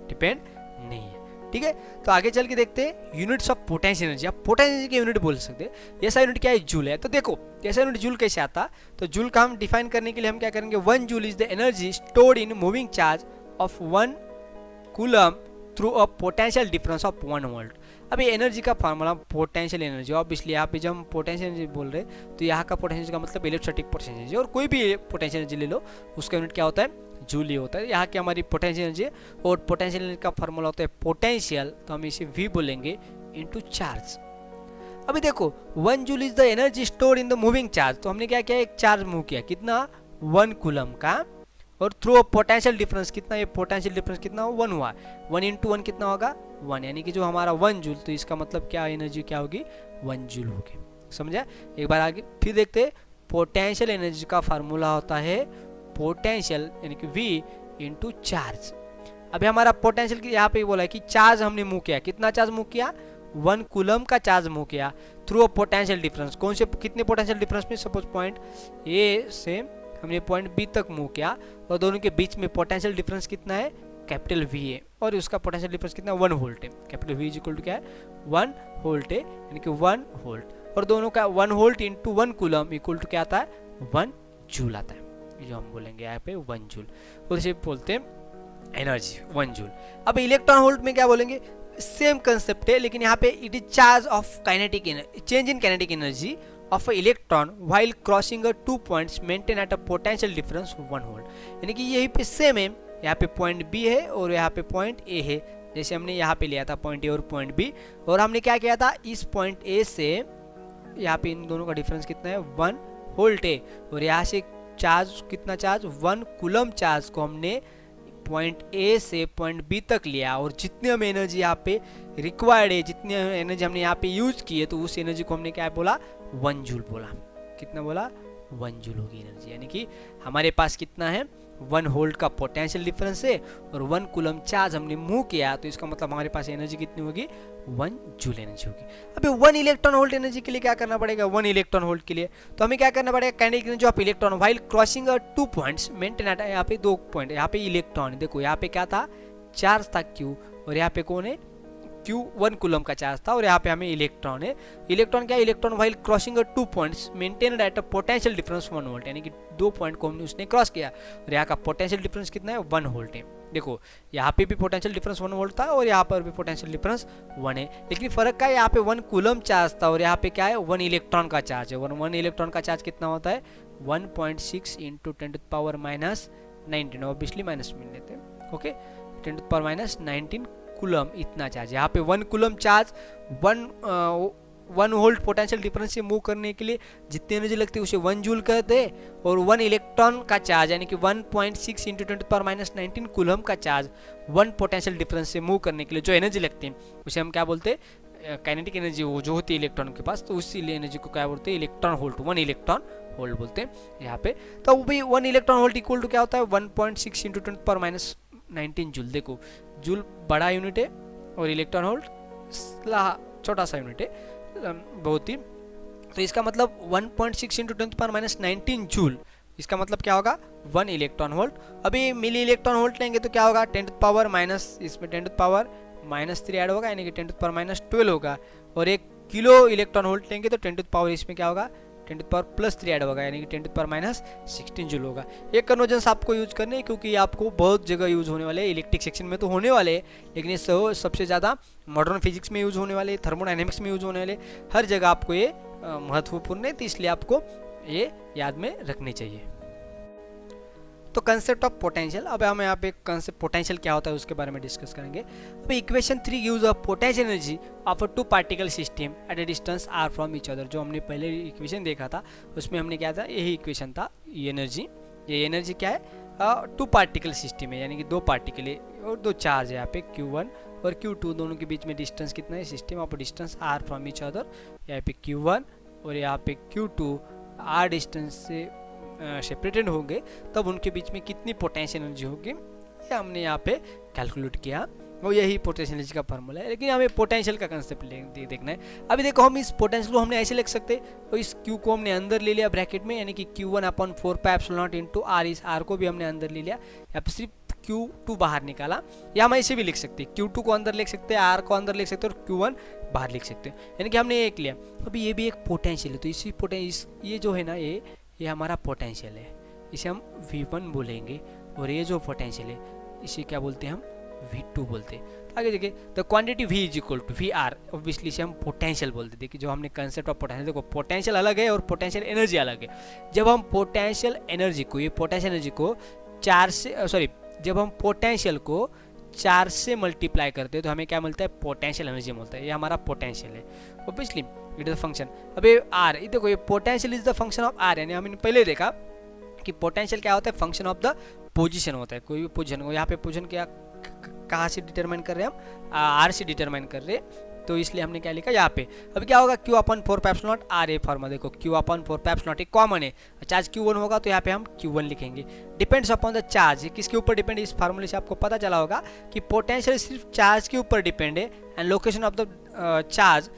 डिपेंड नहीं है। ठीक है, तो आगे चल के देखते हैं यूनिट्स ऑफ पोटेंशियल एनर्जी। आप पोटेंशियल एनर्जी की यूनिट बोल सकते हैं। ऐसा यूनिट क्या है, जूल है। तो देखो ऐसा यूनिट जूल कैसे आता, तो जूल का हम डिफाइन करने के लिए हम क्या करेंगे, 1 joule is the energy stored in moving charge of 1 coulomb through a potential difference of 1 volt. अभी एनर्जी का फार्मूला पोटेंशियल एनर्जी, ऑब्वियसली यहाँ पे जब हम पोटेंशियल एनर्जी बोल रहे हैं तो यहाँ का पोटेंशियल का मतलब इलेक्ट्रोस्टैटिक पोटेंशियल एनर्जी, और कोई भी पोटेंशियल एनर्जी ले लो उसका यूनिट क्या होता है, जूल ही होता है। यहाँ की हमारी पोटेंशियल एनर्जी, और पोटेंशियल एनर्जी का फार्मूला होता है पोटेंशियल, तो हम इसे V बोलेंगे इनटू चार्ज। अभी देखो 1 joule is the energy stored in the moving charge, तो हमने क्या किया, एक चार्ज मूव किया, कितना 1 कूलम का, और थ्रू अ पोटेंशियल डिफरेंस कितना, ये पोटेंशियल डिफरेंस कितना 1 हुआ, 1 इंटू 1 कितना होगा 1, यानी कि जो हमारा 1 जूल, तो इसका मतलब क्या एनर्जी क्या होगी 1 जूल होगी। समझा। एक बार आगे फिर देखते हैं, पोटेंशियल एनर्जी का फार्मूला होता है पोटेंशियल यानी कि V इंटू चार्ज। अभी हमारा पोटेंशियल यहाँ पे बोला है कि चार्ज हमने मूव किया, कितना चार्ज मूव किया, 1 कूलम का चार्ज मूव किया थ्रू अ पोटेंशियल डिफरेंस। कौन से कितने पोटेंशियल डिफरेंस में, सपोज पॉइंट ए से हमने पॉइंट बी तक मूव किया, और दोनों के बीच में पोटेंशियल डिफरेंस कितना है, कैपिटल V है, और उसका पोटेंशियल डिफरेंस कितना 1 वोल्ट है। Capital V is equal to क्या है 1 वोल्ट है, यानी कि 1 वोल्ट, और दोनों का 1 volt into 1 coulomb equal to क्या आता है 1 जूल आता है, जो हम बोलेंगे यहाँ पे 1 जूल, और इसे बोलते हैं एनर्जी 1 जूल। अब इलेक्ट्रॉन वोल्ट में क्या बोलेंगे, सेम कंसेप्ट है, लेकिन यहाँ पे it is charge of kinetic energy, change in kinetic energy of a electron while crossing a 2 points maintain at a potential difference 1 volt. यानी कि यही पे सेम है, यहाँ पे पॉइंट बी है और यहाँ पे पॉइंट ए है, जैसे हमने यहाँ पे लिया था पॉइंट ए और पॉइंट बी, और हमने क्या किया था, इस पॉइंट ए से यहाँ पे इन दोनों का डिफरेंस कितना है 1 वोल्ट है, और यहाँ से चार्ज कितना, चार्ज 1 कूलम चार्ज को हमने पॉइंट ए से पॉइंट बी तक लिया, और जितनी हमें एनर्जी यहाँ पे रिक्वायर्ड है, जितनी एनर्जी हमने यहाँ पे यूज की है, तो उस एनर्जी को हमने क्या बोला 1 जूल बोला। कितना बोला 1 जूल होगी एनर्जी, यानी कि हमारे पास कितना है 1 वोल्ट का पोटेंशियल डिफरेंस है, और 1 कूलम चार्ज हमने मूव किया, तो इसका मतलब हमारे पास एनर्जी कितनी होगी 1 जूल एनर्जी होगी। अभी 1 इलेक्ट्रॉन वोल्ट एनर्जी के लिए क्या करना पड़ेगा, 1 इलेक्ट्रॉन वोल्ट के लिए तो हमें क्या करना पड़ेगा, kinetic energy of electron while crossing 2 points maintain at, यहाँ पे 2 पॉइंट, यहाँ पे इलेक्ट्रॉन, देखो यहाँ पे क्या था चार्ज था Q, और यहाँ पे कौन है Q 1 कूलम का चार्ज था, और यहाँ पे हमें इलेक्ट्रॉन है। इलेक्ट्रॉन क्या है, electron while crossing 2 points maintained at a potential difference 1 volt, यानी कि 2 पॉइंट को हमने उसने क्रॉस किया, और यहाँ का पोटेंशियल डिफरेंस कितना है 1 वोल्ट है। देखो यहाँ पे भी पोटेंशियल डिफरेंस 1 वोल्ट था, और यहाँ पर भी पोटेंशियल डिफरेंस 1 है, लेकिन फर्क क्या है, यहाँ पे 1 कूलम चार्ज था, और यहाँ पे क्या है 1 इलेक्ट्रॉन का चार्ज है। 1 इलेक्ट्रॉन का चार्ज कितना होता है 1.6 इंटू 10⁻⁹, ऑब्वियसली माइनस में लेते हैं, ओके 10⁻⁹ कूलम इतना चार्ज। यहाँ पे 1 coulomb charge 1 volt potential difference से मूव करने के लिए जितनी एनर्जी लगती है उसे 1 जूल कहते हैं, और 1 इलेक्ट्रॉन का चार्ज यानी कि 1.6 इंटू 10⁻⁹ कूलम का चार्ज 1 पोटेंशियल डिफरेंस से मूव करने के लिए जो एनर्जी लगती है उसे हम क्या बोलते हैं, काइनेटिक एनर्जी वो जो होती है इलेक्ट्रॉन के पास, तो उसी एनर्जी को क्या बोलते हैं इलेक्ट्रॉन वोल्ट, 1 इलेक्ट्रॉन वोल्ट बोलते हैं यहाँ पे। तो वो भी 1 इलेक्ट्रॉन वोल्ट इक्वल टू क्या होता है 1.6 इंटू 10⁻⁹ जूल। देखो जूल बड़ा यूनिट है और इलेक्ट्रॉन वोल्ट छोटा सा यूनिट है बहुत ही, तो इसका मतलब 1.6 इंटू 10⁻⁹ जूल, इसका मतलब क्या होगा 1 इलेक्ट्रॉन वोल्ट। अभी मिली इलेक्ट्रॉन वोल्ट लेंगे तो क्या होगा, 10 टू पावर माइनस, इसमें 10 टू पावर -3 ऐड होगा, यानी कि 10 टू पावर -12 होगा। और 1 किलो इलेक्ट्रॉन वोल्ट लेंगे तो 10 टू पावर इसमें क्या होगा, 10 टू पावर +3 ऐड होगा, यानी कि 10 टू पावर -16 जूल होगा। ये कन्वर्जन्स आपको यूज करने हैं, क्योंकि आपको बहुत जगह यूज होने वाले हैं। इलेक्ट्रिक सेक्शन में तो होने वाले हैं, लेकिन ये सबसे ज़्यादा मॉडर्न फिजिक्स में यूज होने वाले, थर्मोडायनेमिक्स में यूज होने वाले, हर जगह आपको ये महत्वपूर्ण है, तो इसलिए आपको ये याद में रखनी चाहिए। तो कंसेप्ट ऑफ पोटेंशियल, अब हम यहाँ पे कंसेप्ट पोटेंशियल क्या होता है उसके बारे में डिस्कस करेंगे। अब equation 3 gives a potential energy of a 2 particle system at a distance r from each other. जो हमने पहले इक्वेशन देखा था उसमें हमने क्या था, यही इक्वेशन था, ये एनर्जी क्या है, 2 पार्टिकल सिस्टम है, यानी कि 2 पार्टिकल है और 2 चार्ज है यहाँ पे Q1 और Q2, दोनों के बीच में डिस्टेंस कितना है, system of distance r from each other. यहाँ पे Q1 और यहाँ पे Q2 r डिस्टेंस से सेपरेटेड होंगे, तब उनके बीच में कितनी पोटेंशियल एनर्जी होगी, ये हमने यहाँ पे कैलकुलेट किया, और यही पोटेंशियल एनर्जी का फार्मूला है। लेकिन हमें पोटेंशियल का कंसेप्ट देखना है। अभी देखो, हम इस पोटेंशियल को हमने ऐसे लिख सकते हैं, और इस Q को हमने अंदर ले लिया ब्रैकेट में, यानी कि Q1/4πε0 इंटू r, इस r को भी हमने अंदर ले लिया, या फिर सिर्फ Q2 बाहर निकाला, या हम ऐसे भी लिख सकते हैं, Q2 को अंदर लिख सकते हैं, r को अंदर लिख सकते हैं और Q1 बाहर लिख सकते हैं, यानी कि हमने एक लिया। अभी ये भी एक पोटेंशियल है, तो इसी ये जो है ना, ये हमारा पोटेंशियल है, इसे हम V1 बोलेंगे, और ये जो पोटेंशियल है इसे क्या बोलते हैं, हम V2 बोलते हैं। तो आगे देखिए, the quantity V is equal to VR, obviously इसे हम पोटेंशियल बोलते हैं। देखिए, जो हमने कंसेप्ट ऑफ पोटेंशियल, देखो पोटेंशियल अलग है और पोटेंशियल एनर्जी अलग है। जब हम पोटेंशियल एनर्जी को, ये पोटेंशियल एनर्जी को 4 से जब हम पोटेंशियल को 4 से मल्टीप्लाई करते हैं तो हमें क्या मिलता है, पोटेंशियल एनर्जी मिलता है। ये हमारा पोटेंशियल है, obviously it is the function. Of R, ये देखो, ये potential is the function of R, यानी हमने पहले देखा कि पोटेंशियल क्या होता है, फंक्शन ऑफ द पोजीशन होता है। कोई भी पोजीशन को, यहाँ पे पोजीशन क्या कहाँ से डिटरमाइन कर रहे हैं हम, आर से डिटरमाइन कर रहे हैं, तो इसलिए हमने क्या लिखा यहाँ पे। अब क्या होगा, Q/4πε0 r, ए फॉर्मा देखो, Q/4πε0 एक कॉमन है, चार्ज Q1 होगा तो यहाँ पे हम Q1 लिखेंगे। डिपेंड्स अपॉन द चार्ज, किसके ऊपर डिपेंड है, इस फार्मूले से आपको पता चला होगा कि पोटेंशियल सिर्फ चार्ज के ऊपर डिपेंड है, and location of the charge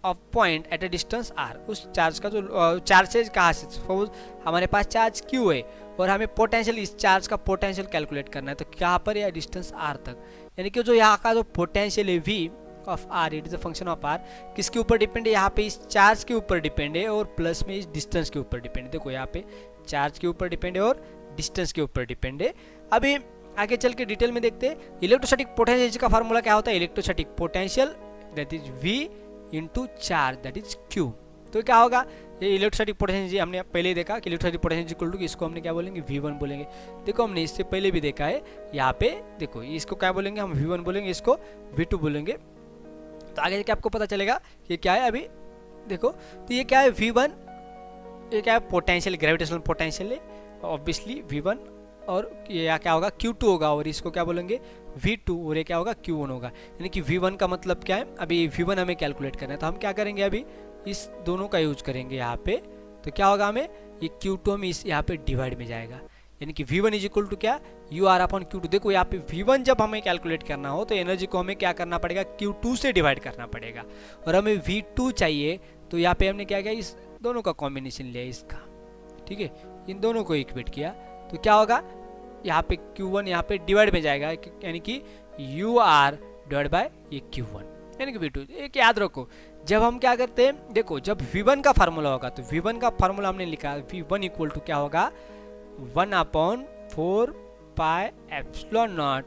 of point at a distance r, उस चार्ज का जो चार्ज है कहाँ से, सपोज हमारे पास चार्ज Q है और हमें पोटेंशियल, इस चार्ज का पोटेंशियल कैलकुलेट करना है, तो कहाँ पर या डिस्टेंस r तक, यानी कि जो यहाँ का जो पोटेंशियल है V of r, it is a function of r, किसके ऊपर डिपेंड है, यहाँ पे इस चार्ज के ऊपर डिपेंड है, और प्लस में इस डिस्टेंस के ऊपर डिपेंड है। देखो, यहाँ पे चार्ज के ऊपर डिपेंड है और डिस्टेंस के ऊपर डिपेंड है। अभी आगे चल के डिटेल में देखते हैं। इलेक्ट्रोस्टैटिक पोटेंशियल का फार्मूला क्या होता है, electrostatic potential that is V into charge that is Q। तो क्या होगा, ये इलेक्ट्रोस्टैटिक पोटेंशियल हमने पहले देखा कि इलेक्ट्रोस्टैटिक पोटेंशियल इक्वल टू, इसको हमने क्या बोलेंगे, V1 बोलेंगे। देखो, हमने इससे पहले भी देखा है, यहाँ पे देखो, इसको क्या बोलेंगे, हम V1 बोलेंगे, इसको V2 बोलेंगे। तो आगे जाके आपको पता चलेगा ये क्या है। अभी देखो, तो ये क्या है, V1, ये क्या है, पोटेंशियल, ग्रेविटेशनल पोटेंशियल है ऑब्वियसली V1, और ये क्या होगा, Q2 होगा, और इसको क्या बोलेंगे, V2, और ये क्या होगा, Q1 होगा। यानी कि V1 का मतलब क्या है, अभी V1 हमें कैलकुलेट करना है, तो हम क्या करेंगे, अभी इस दोनों का यूज करेंगे यहाँ पे। तो क्या होगा, हमें ये Q2 हम इस यहाँ पे डिवाइड में जाएगा, यानी कि V1 इज इक्वल टू क्या, UR/Q2। देखो, यहाँ पे V1 जब हमें कैलकुलेट करना हो तो एनर्जी को हमें क्या करना पड़ेगा, Q2 से डिवाइड करना पड़ेगा, और हमें V2 चाहिए, तो यहाँ पे हमने क्या किया, इस दोनों का कॉम्बिनेशन लिया इसका, ठीक है, इन दोनों को इक्वेट किया, तो क्या होगा, यहाँ पे Q1 यहाँ पे डिवाइड में जाएगा, यानी कि UR डिवाइड बाय ये Q1, यानी कि V2। एक याद रखो, जब हम क्या करते हैं, देखो, जब V1 का फार्मूला होगा, तो V1 का फार्मूला हमने लिखा, V1 इक्वल टू क्या होगा, 1/4πε0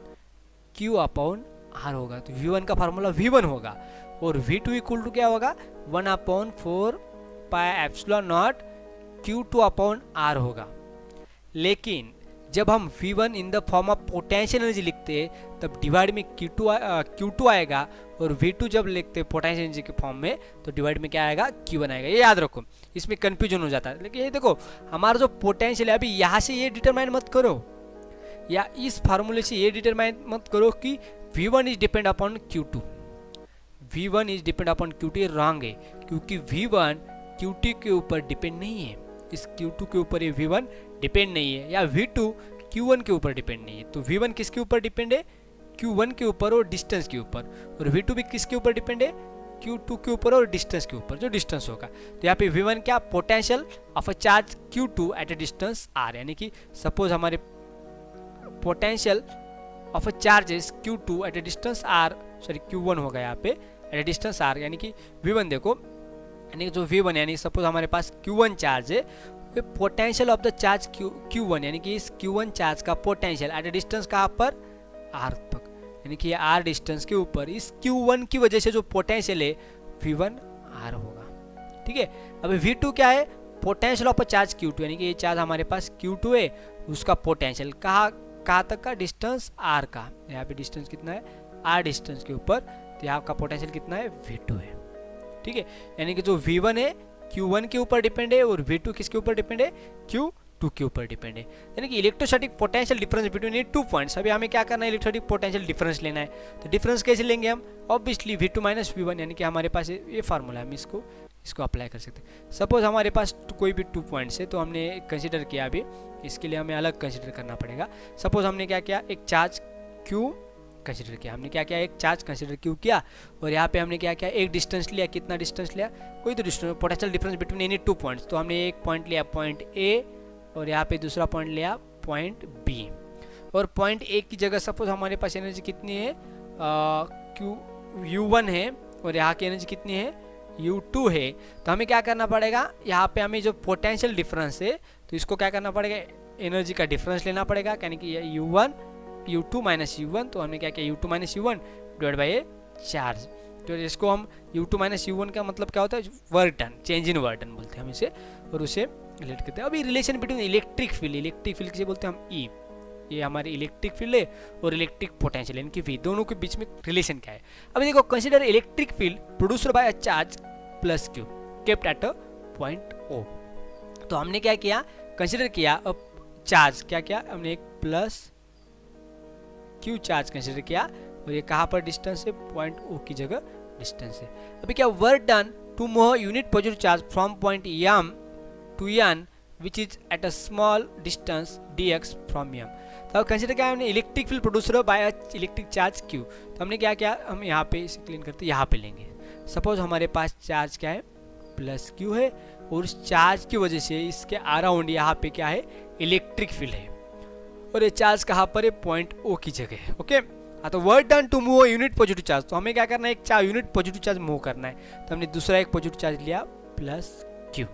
Q/r होगा। तो V1 का फार्मूला V1 होगा, और V2 इक्वल टू क्या होगा, 1/4πε0 Q2/r होगा। लेकिन जब हम V1 in the form of potential energy लिखते हैं, तब डिवाइड में Q2 आएगा, और V2 जब लिखते हैं पोटेंशियल एनर्जी के फॉर्म में, तो डिवाइड में क्या आएगा, Q1 आएगा। ये याद रखो, इसमें कंफ्यूजन हो जाता है। लेकिन ये देखो, हमारा जो पोटेंशियल है, अभी यहाँ से ये डिटरमाइन मत करो, या इस फार्मूले से ये डिटरमाइन मत करो कि V1 is depend upon Q2, V1 is depend upon Q2, ये रॉन्ग है, क्योंकि V1 Q2 के ऊपर डिपेंड नहीं है, इस Q2 के ऊपर ये V1 डिपेंड नहीं है, या V2 Q1 के ऊपर डिपेंड नहीं है। तो V1 किसके ऊपर डिपेंड है, Q1 के ऊपर और डिस्टेंस के ऊपर, और V2 भी किसके ऊपर डिपेंड है, Q2 के ऊपर और डिस्टेंस के ऊपर, जो डिस्टेंस होगा। तो यहाँ पे V1 क्या, potential of a charge Q2 at a distance R, यानी कि सपोज हमारे potential of a charges Q2 at a distance R, sorry Q1 होगा यहाँ पे एट अ डिस्टेंस R, यानी कि V1 देखो, यानी कि जो V1 यानी सपोज हमारे पास Q1 चार्ज है, potential of the charge Q1 यानी कि इस Q1 चार्ज का पोटेंशियल एट अ डिस्टेंस कहाँ पर, R तक, यानी कि R डिस्टेंस के ऊपर इस Q1 की वजह से जो पोटेंशियल है V1 R होगा। ठीक है, अब V2 क्या है, potential of a charge Q2, यानी कि ये चार्ज हमारे पास Q2 है, उसका पोटेंशियल कहाँ तक का, डिस्टेंस R का, यहाँ पे डिस्टेंस कितना है, R डिस्टेंस के ऊपर, तो यहाँ का पोटेंशियल कितना है, V2 है। ठीक है, यानी कि जो V1 है Q1 के ऊपर डिपेंड है और V2 किसके ऊपर डिपेंड है, Q2 के ऊपर डिपेंड है। यानी कि इलेक्ट्रोस्टैटिक पोटेंशियल डिफरेंस बिटवीन ये 2 पॉइंट्स, अभी हमें क्या करना है, इलेक्ट्रोस्टैटिक पोटेंशियल डिफरेंस लेना है। तो डिफरेंस कैसे लेंगे हम, ऑब्वियसली V2 माइनस V1, यानी कि हमारे पास ये फार्मूला है, हम इसको अप्लाई कर सकते हैं। सपोज हमारे पास कोई भी 2 पॉइंट्स है, तो हमने कंसिडर किया, अभी इसके लिए हमें अलग कंसिडर करना पड़ेगा। सपोज हमने क्या किया, एक चार्ज Q कंसिडर किया, हमने क्या किया, एक चार्ज कंसिडर Q किया, और यहाँ पे हमने क्या किया, एक डिस्टेंस लिया, कितना डिस्टेंस लिया, कोई तो distance, potential difference between any 2 points, तो हमने एक पॉइंट लिया पॉइंट A, और यहाँ पे दूसरा पॉइंट लिया पॉइंट B, और पॉइंट A की जगह सपोज हमारे पास एनर्जी कितनी है, U1 है, और यहाँ की एनर्जी कितनी है, U2 है। तो हमें क्या करना पड़ेगा, यहाँ पे हमें जो पोटेंशियल डिफरेंस है, तो इसको क्या करना पड़ेगा, एनर्जी का डिफरेंस लेना पड़ेगा, यानी कि U1 U2 माइनस U1, तो हमने क्या किया, U2 minus U1 divide by A charge. तो इसको हम U2 माइनस U1 का मतलब क्या होता है, work done, change in work done बोलते हैं हम इसे, और उसे रिलेट करते हैं। अभी रिलेशन बिटवीन इलेक्ट्रिक फील्ड किसे बोलते हैं हम, E, ये हमारी इलेक्ट्रिक फील्ड है, और इलेक्ट्रिक पोटेंशियल यानी कि V, दोनों के बीच में रिलेशन क्या है। अभी देखो, consider electric field produced by a charge plus Q kept at a point O। तो हमने क्या किया, कंसिडर किया चार्ज, क्या किया हमने, एक प्लस Q चार्ज कंसिडर किया, और ये कहाँ पर डिस्टेंस है, पॉइंट O की जगह डिस्टेंस है। अभी क्या, work done to move unit positive charge from point M to N which is at a small distance dx from M। तो अब कंसिडर किया हमने electric field producer by electric charge Q। तो हमने क्या किया, हम यहाँ पे इसे क्लीन करते, यहाँ पे लेंगे। सपोज हमारे पास चार्ज क्या है, प्लस Q है, और उस चार्ज की वजह से इसके अराउंड यहाँ पे क्या है, इलेक्ट्रिक फील्ड है, और ये चार्ज कहाँ पर है, पॉइंट O की जगह है। ओके, हाँ, तो work done to move unit positive charge, तो हमें क्या करना है, एक यूनिट पॉजिटिव चार्ज मूव करना है, तो हमने दूसरा एक पॉजिटिव चार्ज लिया plus Q।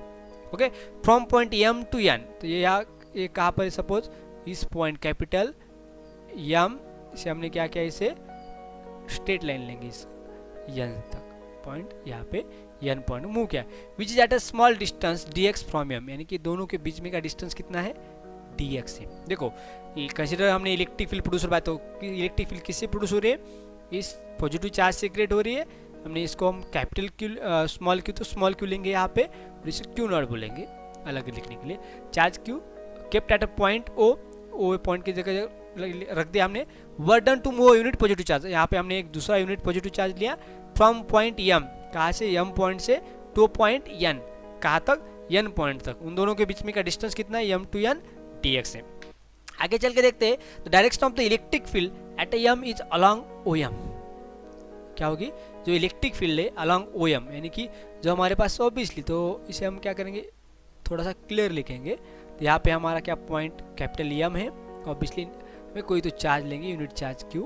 Okay, from point M to N, तो ये कहाँ पर है, सपोज इस पॉइंट कैपिटल M से हमने क्या किया, इसे स्ट्रेट लाइन लेंगे इस N तक, पॉइंट यहाँ पे N पॉइंट मूव किया, विच is at a small distance dx from M, यानी कि दोनों के बीच में का डिस्टेंस कितना है, dx से। देखो, कंसिडर हमने इलेक्ट्रिक फील्ड प्रोड्यूस हो रहा है, तो इलेक्ट्रिक फील्ड किससे प्रोड्यूस हो रही है, इस पॉजिटिव चार्ज से क्रिएट हो रही है। हमने इसको हम कैपिटल Q स्मॉल Q, तो स्मॉल Q लेंगे यहाँ पे, और इसे Q नॉट बोलेंगे अलग लिखने के लिए। Charge Q kept at a point O point की जगह रख दिया हमने। Work done to move unit positive charge, यहाँ पे हमने एक दूसरा यूनिट पॉजिटिव चार्ज लिया फ्रॉम पॉइंट M, कहाँ से, M पॉइंट से टू पॉइंट N, कहाँ तक, N पॉइंट तक। उन दोनों के बीच में का डिस्टेंस कितना है, M टू N dx है। आगे चल के देखते हैं, तो direction of the electric field eight M is along OM, क्या होगी, जो इलेक्ट्रिक फील्ड है अलोंग OM, यानी कि जो हमारे पास ऑब्वियसली, तो इसे हम क्या करेंगे, थोड़ा सा क्लियर लिखेंगे। तो यहाँ पे हमारा क्या पॉइंट कैपिटल M है, ऑब्वियसली हमें कोई तो चार्ज लेंगे, यूनिट चार्ज Q,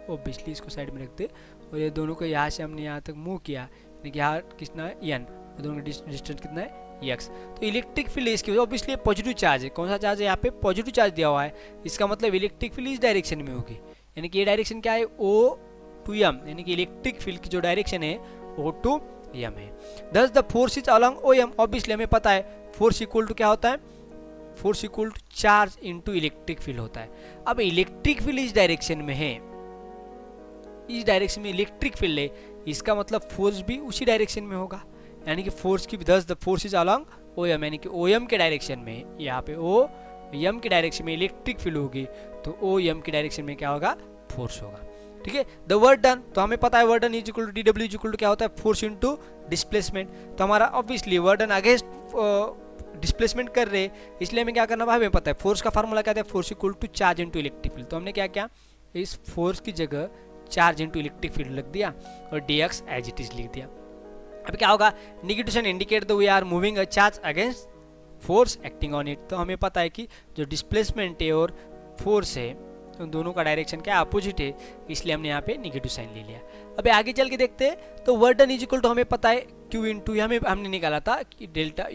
ऑब्वियसली इसको साइड में रखते, और ये दोनों को यहाँ से हमने यहाँ तक मूव किया, यानी कि यहाँ कितना है N, दोनों का डिस्टेंस कितना है x। तो इलेक्ट्रिक फील्ड इसकी ऑब्वियसली पॉजिटिव चार्ज है, कौन सा चार्ज है, यहाँ पे पॉजिटिव चार्ज दिया हुआ है, इसका मतलब इलेक्ट्रिक फील्ड इस डायरेक्शन में होगी, यानी कि ये डायरेक्शन क्या है, O टू M, यानी कि इलेक्ट्रिक फील्ड की जो डायरेक्शन है O टू M है। Thus the force is along OM, obviously हमें पता है फोर्स इक्वल टू क्या होता है, force equal to charge into electric field होता है। अब इलेक्ट्रिक फील्ड इस डायरेक्शन में है, इस डायरेक्शन में इलेक्ट्रिक फील्ड है, इसका मतलब फोर्स भी उसी डायरेक्शन में होगा, यानी कि फोर्स की दस the force is along OM, यानी कि OM के डायरेक्शन में, यहाँ पे OM के डायरेक्शन में इलेक्ट्रिक फील्ड होगी, तो OM के डायरेक्शन में क्या होगा, फोर्स होगा। ठीक है, द वर्क डन, तो हमें पता है work done is equal to dW is equal to क्या होता है, फोर्स इनटू डिस्प्लेसमेंट। तो हमारा obviously work done against displacement कर रहे, इसलिए हमें क्या करना है, हमें पता है फोर्स का फार्मूला क्या था, force equal to charge into electric field. तो हमने क्या किया, इस फोर्स की जगह चार्ज इंटू इलेक्ट्रिक फील्ड लिख दिया और dx एज इट इज लिख दिया। अब क्या होगा, negative sign indicate the we are moving a charge against force acting on it. तो हमें पता है कि जो डिस्प्लेसमेंट है और फोर्स है उन दोनों का डायरेक्शन क्या अपोजिट है, इसलिए हमने यहाँ पे नेगेटिव साइन ले लिया। अभी आगे चल के देखते हैं। तो work done is equal to हमें पता है Q इंटू हमने निकाला था कि डेल्टा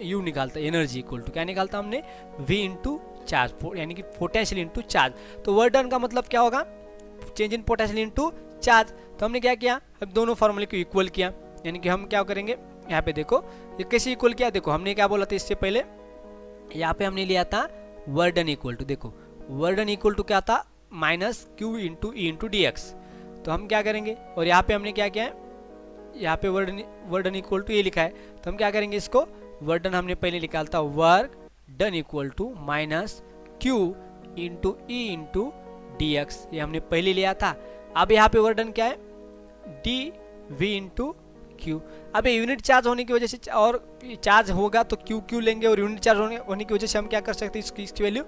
U निकालता, एनर्जी इक्वल टू क्या निकालता हमने, V इंटू चार्ज, यानी कि पोटेंशियल इंटू चार्ज। तो वर्क डन का मतलब क्या होगा, change in potential into charge. तो हमने क्या किया, अब दोनों फॉर्मूले को इक्वल किया, यानी कि हम क्या करेंगे, यहाँ पे देखो ये कैसे इक्वल किया। देखो हमने क्या बोला था इससे पहले, यहाँ पे हमने लिया था वर्क डन इक्वल टू, देखो वर्क डन इक्वल टू क्या था, minus Q into E into D x. तो हम क्या करेंगे, और यहाँ पे हमने क्या किया है, यहाँ पे वर्क डन इक्वल टू ये लिखा है। तो हम क्या करेंगे, इसको वर्क डन हमने पहले निकाला था, work done equal to minus Q into E into D X, ये हमने पहले लिया था। अब यहाँ पे वर्क डन क्या है, डी वी इंटू क्यू। अब यूनिट चार्ज होने की वजह से, और चार्ज होगा तो क्यू लेंगे, और यूनिट चार्ज होने की वजह से हम क्या कर सकते हैं, इसकी वैल्यू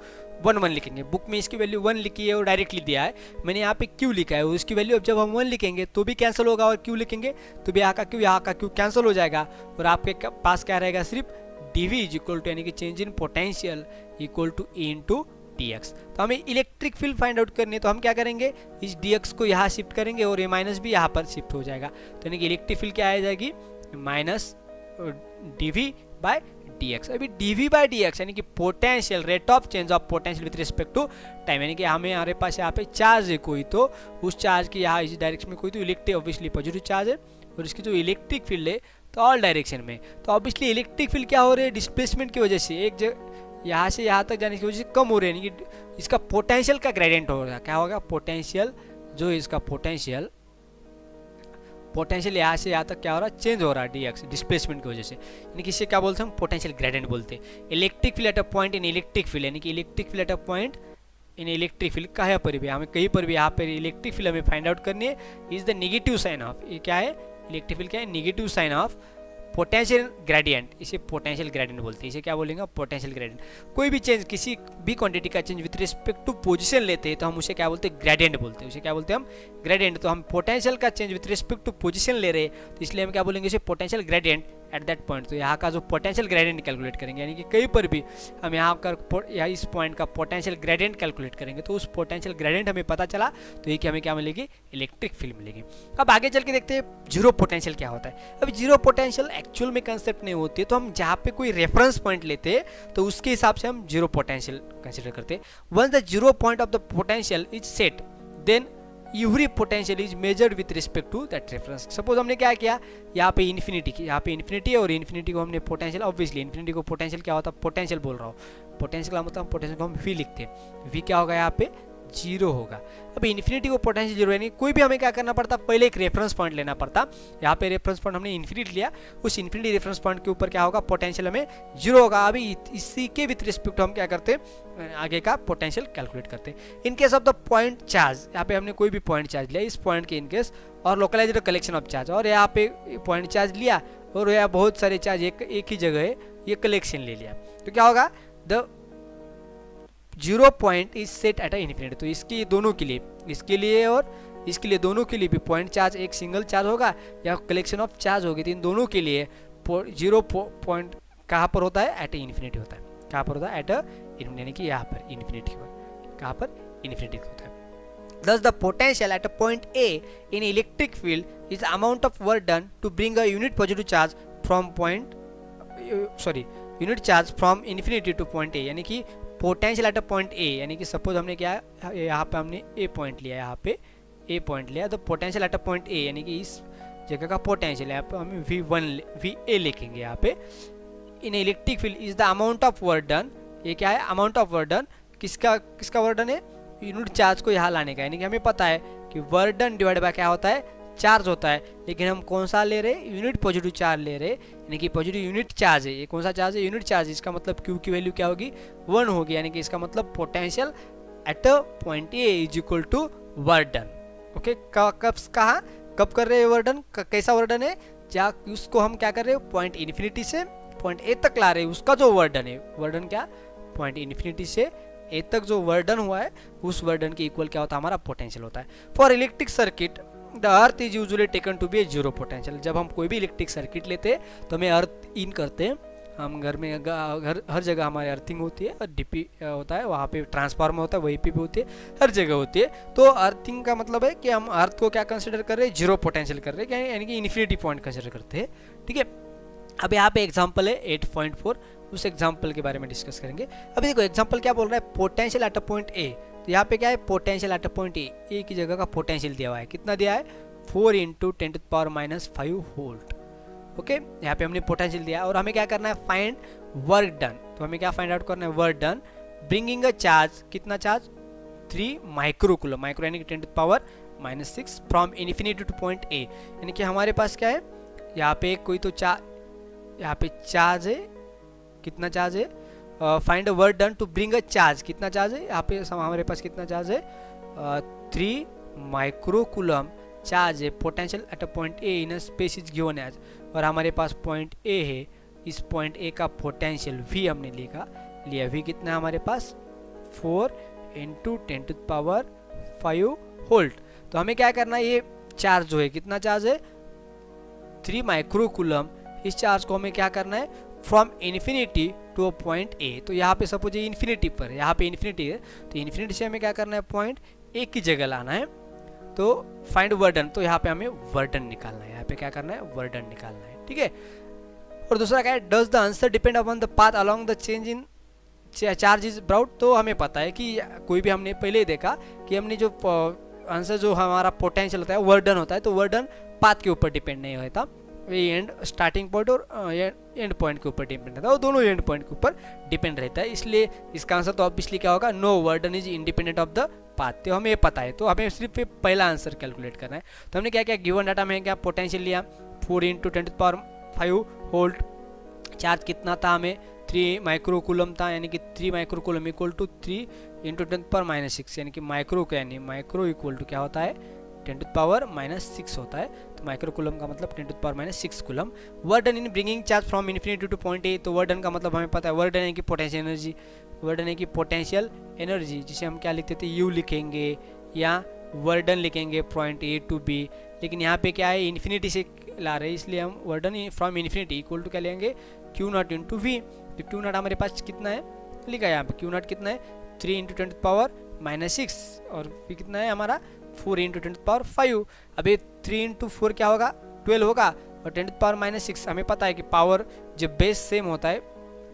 1 लिखेंगे। बुक में इसकी वैल्यू 1 लिखी है और डायरेक्टली दिया है, मैंने यहाँ पे क्यू लिखा है, उसकी वैल्यू अब जब हम 1 लिखेंगे तो भी कैंसिल होगा, और क्यू लिखेंगे तो भी यहाँ का क्यू कैंसिल हो जाएगा, और आपके पास क्या रहेगा, सिर्फ dv इज इक्वल टू, यानी कि change in potential equal to E into dx। तो हमें इलेक्ट्रिक फील्ड फाइंड आउट करनी है, तो हम क्या करेंगे, इस dx को यहाँ शिफ्ट करेंगे और ये माइनस भी यहाँ पर शिफ्ट हो जाएगा। तो यानी कि इलेक्ट्रिक फील्ड क्या आ जाएगी, माइनस dv बाय dx। अभी dv बाय dx यानी कि potential, rate of change of potential with respect to time, यानी कि हमारे पास यहाँ पे चार्ज है कोई, तो उस चार्ज की यहाँ इस डायरेक्शन में कोई तो इलेक्ट्रिक, ऑब्वियसली पॉजिटिव चार्ज है, और इसकी जो इलेक्ट्रिक फील्ड है तो ऑल डायरेक्शन में। तो ऑब्वियसली इलेक्ट्रिक फील्ड क्या हो रही है, डिस्प्लेसमेंट की वजह से एक जगह यहाँ से यहाँ तक जाने की वजह से कम हो रही है, यानी कि इसका पोटेंशियल का ग्रेडियंट होगा, क्या होगा, पोटेंशियल जो इसका पोटेंशियल यहाँ से यहाँ तक क्या हो रहा है, चेंज हो रहा है dx डिस्प्लेसमेंट की वजह से, यानी कि इससे क्या बोलते हैं हम, पोटेंशियल ग्रेडियंट बोलते हैं। Electric field at a point in electric field, यानी कि electric field at a point in electric field कहाँ पर भी, हमें कहीं पर भी यहाँ पर इलेक्ट्रिक फील्ड हमें फाइंड आउट करनी है, is the negative sign of, ये क्या है, इलेक्ट्रिक फील्ड क्या है, negative sign of potential gradient, इसे पोटेंशियल ग्रेडियंट बोलते हैं। इसे क्या बोलेंगे, पोटेंशियल ग्रेडियंट। कोई भी चेंज, किसी भी क्वांटिटी का change with respect to position लेते हैं तो हम उसे क्या बोलते हैं, ग्रेडियंट बोलते हैं। उसे क्या बोलते हैं हम, ग्रेडियंट। तो हम पोटेंशियल का change with respect to position ले रहे हैं, तो इसलिए हम क्या बोलेंगे, उसे potential gradient at that point. तो यहाँ का जो पोटेंशियल ग्रेडियंट कैलकुलेट करेंगे, यानी कि कहीं पर भी हम यहाँ का इस पॉइंट का पोटेंशियल ग्रेडियंट कैलकुलेट करेंगे, तो उस पोटेंशियल ग्रेडियंट हमें पता चला, तो ये कि हमें क्या मिलेगी, इलेक्ट्रिक फील्ड मिलेगी। अब आगे चल के देखते हैं जीरो पोटेंशियल क्या होता है। अब जीरो पोटेंशियल एक्चुअल में कंसेप्ट नहीं होती है, तो हम जहाँ पे कोई रेफरेंस पॉइंट लेते हैं तो उसके हिसाब से हम जीरो पोटेंशियल कंसिडर करते हैं। Once the zero point of the potential is set, then every potential is measured with respect to that reference. Suppose हमने क्या किया, यहाँ पे इन्फिनिटी की, यहाँ पे इन्फिनिटी है, और इन्फिनिटी को हमने पोटेंशियल, ऑब्वियसली इन्फिनिटी को पोटेंशियल क्या होता है, पोटेंशियल बोल रहा हूँ, पोटेंशियल का मतलब पोटेंशियल को हम वी लिखते हैं, वी क्या होगा यहाँ पे, जीरो होगा। अब इन्फिनिटी को पोटेंशियल जीरो, यानी कोई भी हमें क्या करना पड़ता, पहले एक रेफरेंस पॉइंट लेना पड़ता। यहाँ पे रेफरेंस पॉइंट हमने इन्फिनिटी लिया, उस इन्फिनिटी रेफरेंस पॉइंट के ऊपर क्या होगा, पोटेंशियल हमें जीरो होगा। अभी इसी के विथ रिस्पेक्ट हम क्या करते हैं, आगे का पोटेंशियल कैलकुलेट करते हैं। In case of the point charge, यहाँ पे हमने कोई भी पॉइंट चार्ज लिया, इस पॉइंट के इनकेस, और लोकलाइज्ड कलेक्शन ऑफ चार्ज, और यहाँ पे पॉइंट चार्ज लिया और यहाँ बहुत सारे चार्ज एक ही जगह है, ये कलेक्शन ले लिया, तो क्या होगा, the zero point is set at a infinity. तो इसके दोनों के लिए, इसके लिए और इसके लिए, दोनों के लिए भी पॉइंट चार्ज एक सिंगल चार्ज होगा या कलेक्शन ऑफ चार्ज होगी, तो इन दोनों के लिए जीरो पॉइंट कहाँ पर होता है, एट अ इन्फिनिटी होता है। कहाँ पर होता है, एट अ इन्फिनिटी, यानी कि यहाँ पर इन्फिनिटी पर, कहाँ पर, इन्फिनिटी होता है। Thus the potential at a point A in electric field is the amount of work done to bring a unit positive charge from unit charge from infinity to point A, यानी कि पोटेंशियल एट अ पॉइंट ए, यानी कि सपोज हमने क्या, यहाँ पे हमने ए पॉइंट लिया, यहाँ पे ए पॉइंट लिया, तो पोटेंशियल एट अ पॉइंट ए, यानी कि इस जगह का पोटेंशियल, यहाँ पे हमें वी ए लिखेंगे यहाँ पे। इन electric field is the amount of work done, ये क्या है, अमाउंट ऑफ वर्क डन, किसका वर्क डन है, यूनिट चार्ज को यहाँ लाने का, यानी कि हमें पता है कि वर्क डन डिवाइड बाय क्या होता है, चार्ज होता है, लेकिन हम कौन सा ले रहे हैं, यूनिट पॉजिटिव चार्ज ले रहे, यानी कि पॉजिटिव यूनिट चार्ज है। ये कौन सा चार्ज है, यूनिट चार्ज। इसका मतलब Q की वैल्यू क्या होगी, 1 होगी, यानी कि इसका मतलब potential at a point A is equal to work done. Okay, कब कर रहे हैं वर्क डन, कैसा वर्क डन है, क्या उसको हम क्या कर रहे हैं, पॉइंट इन्फिनिटी से पॉइंट ए तक ला रहे हैं, उसका जो वर्क डन है, वर्क डन क्या, पॉइंट इन्फिनिटी से ए तक जो वर्क डन हुआ है उस वर्क डन के इक्वल क्या होता है, हमारा पोटेंशियल होता है। For electric circuit the earth is usually taken to be a zero potential. जब हम कोई भी इलेक्ट्रिक सर्किट लेते हैं तो हमें अर्थ इन करते हैं, हम घर में हर जगह हमारी अर्थिंग होती है और डीपी होता है, वहाँ पे ट्रांसफार्मर होता है, वहीं पे भी होती है, हर जगह होती है। तो अर्थिंग का मतलब है कि हम अर्थ को क्या कंसिडर कर रहे हैं, जीरो पोटेंशियल कर रहे हैं, यानी कि इन्फिनिटी पॉइंट कंसिडर करते हैं। ठीक है, अब यहाँ पे एग्जाम्पल है 8.4, उस एग्जाम्पल के बारे में डिस्कस करेंगे। अभी देखो एग्जाम्पल क्या बोल रहा है, potential at a point A. तो यहाँ पे क्या है, पोटेंशियल एट अ पॉइंट ए की जगह का पोटेंशियल दिया हुआ है, कितना दिया है, 4 × 10⁻⁵ वोल्ट। ओके, यहाँ पे हमने पोटेंशियल दिया और हमें क्या करना है, फाइंड वर्क डन। तो हमें क्या फाइंड आउट करना है, work done bringing a charge, कितना चार्ज, 3 माइक्रो कूलम, माइक्रो यानी कि 10⁻⁶ from infinity two point A. यानी कि हमारे पास क्या है, यहाँ पे कोई तो यहाँ पे चार्ज है, कितना चार्ज है, find a work done to bring a charge, कितना चार्ज है, यहाँ पे हमारे पास कितना चार्ज है, 3 माइक्रो कूलम चार्ज है, potential at a point A in a space is given as. और हमारे पास पॉइंट ए है, इस पॉइंट ए का पोटेंशियल वी हमने लिया, वी कितना है हमारे पास, 4 × 10⁵ वोल्ट। तो हमें क्या करना है, ये चार्ज जो है, कितना चार्ज है, 3 माइक्रो कूलम, इस चार्ज को हमें क्या करना है, from infinity to a point A. तो यहाँ पे सपोज ये इन्फिनिटी पर है, यहाँ पे इन्फिनिटी है, तो इन्फिनिटी से हमें क्या करना है, पॉइंट ए की जगह लाना है। तो फाइंड वर्क डन, तो यहाँ पे हमें वर्क डन निकालना है, यहाँ पे क्या करना है, वर्क डन निकालना है। ठीक है, और दूसरा क्या है, does the answer depend upon the path along the change in charge is brought. तो हमें पता है कि कोई भी, हमने पहले ही देखा कि हमने जो आंसर जो हमारा पोटेंशियल होता है, वर्क डन होता है, तो वर्क डन पाथ के ऊपर डिपेंड नहीं होता, एंड स्टार्टिंग पॉइंट और एंड पॉइंट के ऊपर डिपेंड रहता है, और दोनों एंड पॉइंट के ऊपर डिपेंड रहता है। इसलिए इसका आंसर तो ऑब्वियसली क्या होगा, no work done is independent of the path. तो हमें ये पता है, तो हमें सिर्फ पहला आंसर कैलकुलेट करना है। तो हमने क्या क्या गिवन डाटा में क्या पोटेंशियल लिया, 4 × 10⁵ वोल्ट, चार्ज कितना था हमें, 3 माइक्रो कूलम था, यानी कि 3 माइक्रो कूलम इक्वल टू 3 × 10⁻⁶, यानी कि माइक्रो क्या, यानी माइक्रो इक्वल टू क्या होता है, 10⁻⁻6 होता है। तो माइक्रो कूलम का मतलब 10⁻�6 coulomb. Work done in bringing charge from infinity two point A. तो वर्क डन का मतलब हमें पता है, वर्क डन है कि पोटेंशियल एनर्जी, वर्क डन है कि पोटेंशियल एनर्जी, जिसे हम क्या लिखते थे, यू लिखेंगे या वर्क डन लिखेंगे पॉइंट ए टू बी। लेकिन यहाँ पे क्या है, इन्फिनिटी से ला रहे हैं, इसलिए हम work done from infinity equal to क्या लेंगे, Q0 × V। तो Q0 हमारे पास कितना है, लिखा है यहाँ पे, Q0 कितना है, 3 × 10⁻⁻6, और V कितना है हमारा, 4 × 10⁵। अभी 3 × 4 क्या होगा, 12 होगा, और 10⁻⁻6 हमें पता है कि पावर जब बेस सेम होता है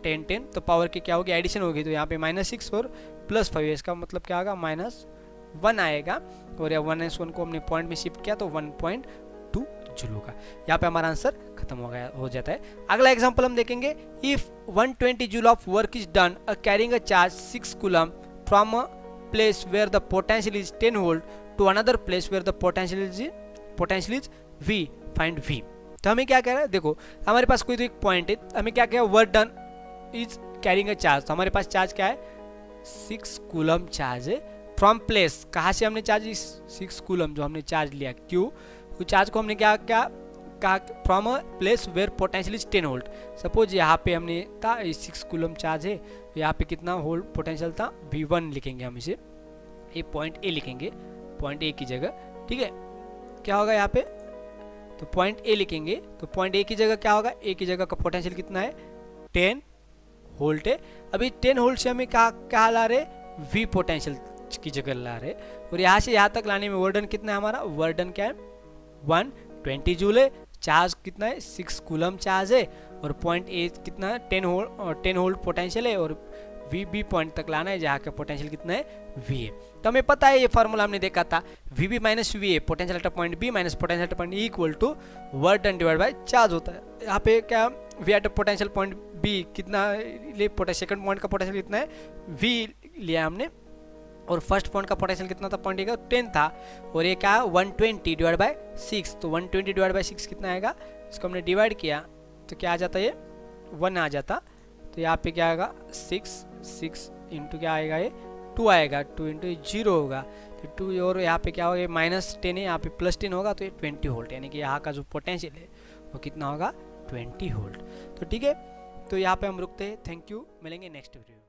10 10, तो पावर की क्या होगी, एडिशन होगी। तो यहाँ पे -6 और +5, इसका मतलब क्या होगा, -1 आएगा, और या 1 को हमने पॉइंट में शिफ्ट किया तो 1.2 जूल होगा। यहाँ पे हमारा आंसर खत्म हो जाता है। अगला एग्जाम्पल हम देखेंगे, if 120 joule of work is done carrying a charge 6 coulomb from a place where the potential is 10 volt to another place where the potential is V, find V। तो हमें क्या कह रहा है, देखो हमारे पास कोई तो एक पॉइंट है, हमें क्या कहा, work done is carrying a charge. तो हमारे पास चार्ज क्या है, 6 कूलम चार्ज है, फ्रॉम प्लेस, कहाँ से हमने चार्ज, 6 कूलम जो हमने चार्ज लिया Q, तो चार्ज को हमने क्या कहा, from a place where potential is 10 volt. Suppose यहाँ पे हमने था 6 कूलम चार्ज है, तो यहाँ पे कितना वोल्ट पोटेंशियल था, V1 लिखेंगे हम इसे, ये पॉइंट ए लिखेंगे, पॉइंट ए की जगह। ठीक है, क्या होगा यहाँ पे, तो पॉइंट ए लिखेंगे, तो पॉइंट ए की जगह क्या होगा, ए की जगह का पोटेंशियल कितना है, 10 वोल्ट है। अभी 10 वोल्ट से हमें क्या ला रहे, V पोटेंशियल की जगह ला रहे, और यहाँ से यहाँ तक लाने में वर्क डन कितना है हमारा, वर्क डन क्या है, 120 जूल है, चार्ज कितना है, 6 कूलम चार्ज है, और पॉइंट ए कितना है, 10 वोल्ट पोटेंशियल है, और VB पॉइंट तक लाना है जहाँ का पोटेंशियल कितना है, V है। तो हमें पता है, ये फार्मूला हमने देखा था, VB - VA potential at point B minus potential at point E equal to work done divide by charge होता है। यहाँ पे क्या, V at potential point B कितना, सेकंड पॉइंट का पोटेंशियल कितना है, V लिया हमने, और फर्स्ट पॉइंट का पोटेंशियल कितना था, पॉइंट का 10 था, और ये क्या, 120 डिवाइड बाय 6। तो 120 डिवाइड बाय 6 कितना आएगा, इसको हमने डिवाइड किया तो क्या आ जाता है, ये 1 आ जाता। तो यहाँ पे क्या आएगा, 6 इंटू क्या आएगा, ये 2 आएगा, 2 × 0 होगा, तो 2, और यहाँ पे क्या होगा, ये -10 है, यहाँ पे +10 होगा, तो ये 20 वोल्ट, यानी कि यहाँ का जो पोटेंशियल है वो कितना होगा, 20 वोल्ट। तो ठीक है, तो यहाँ पे हम रुकते हैं, थैंक यू, मिलेंगे नेक्स्ट वीडियो।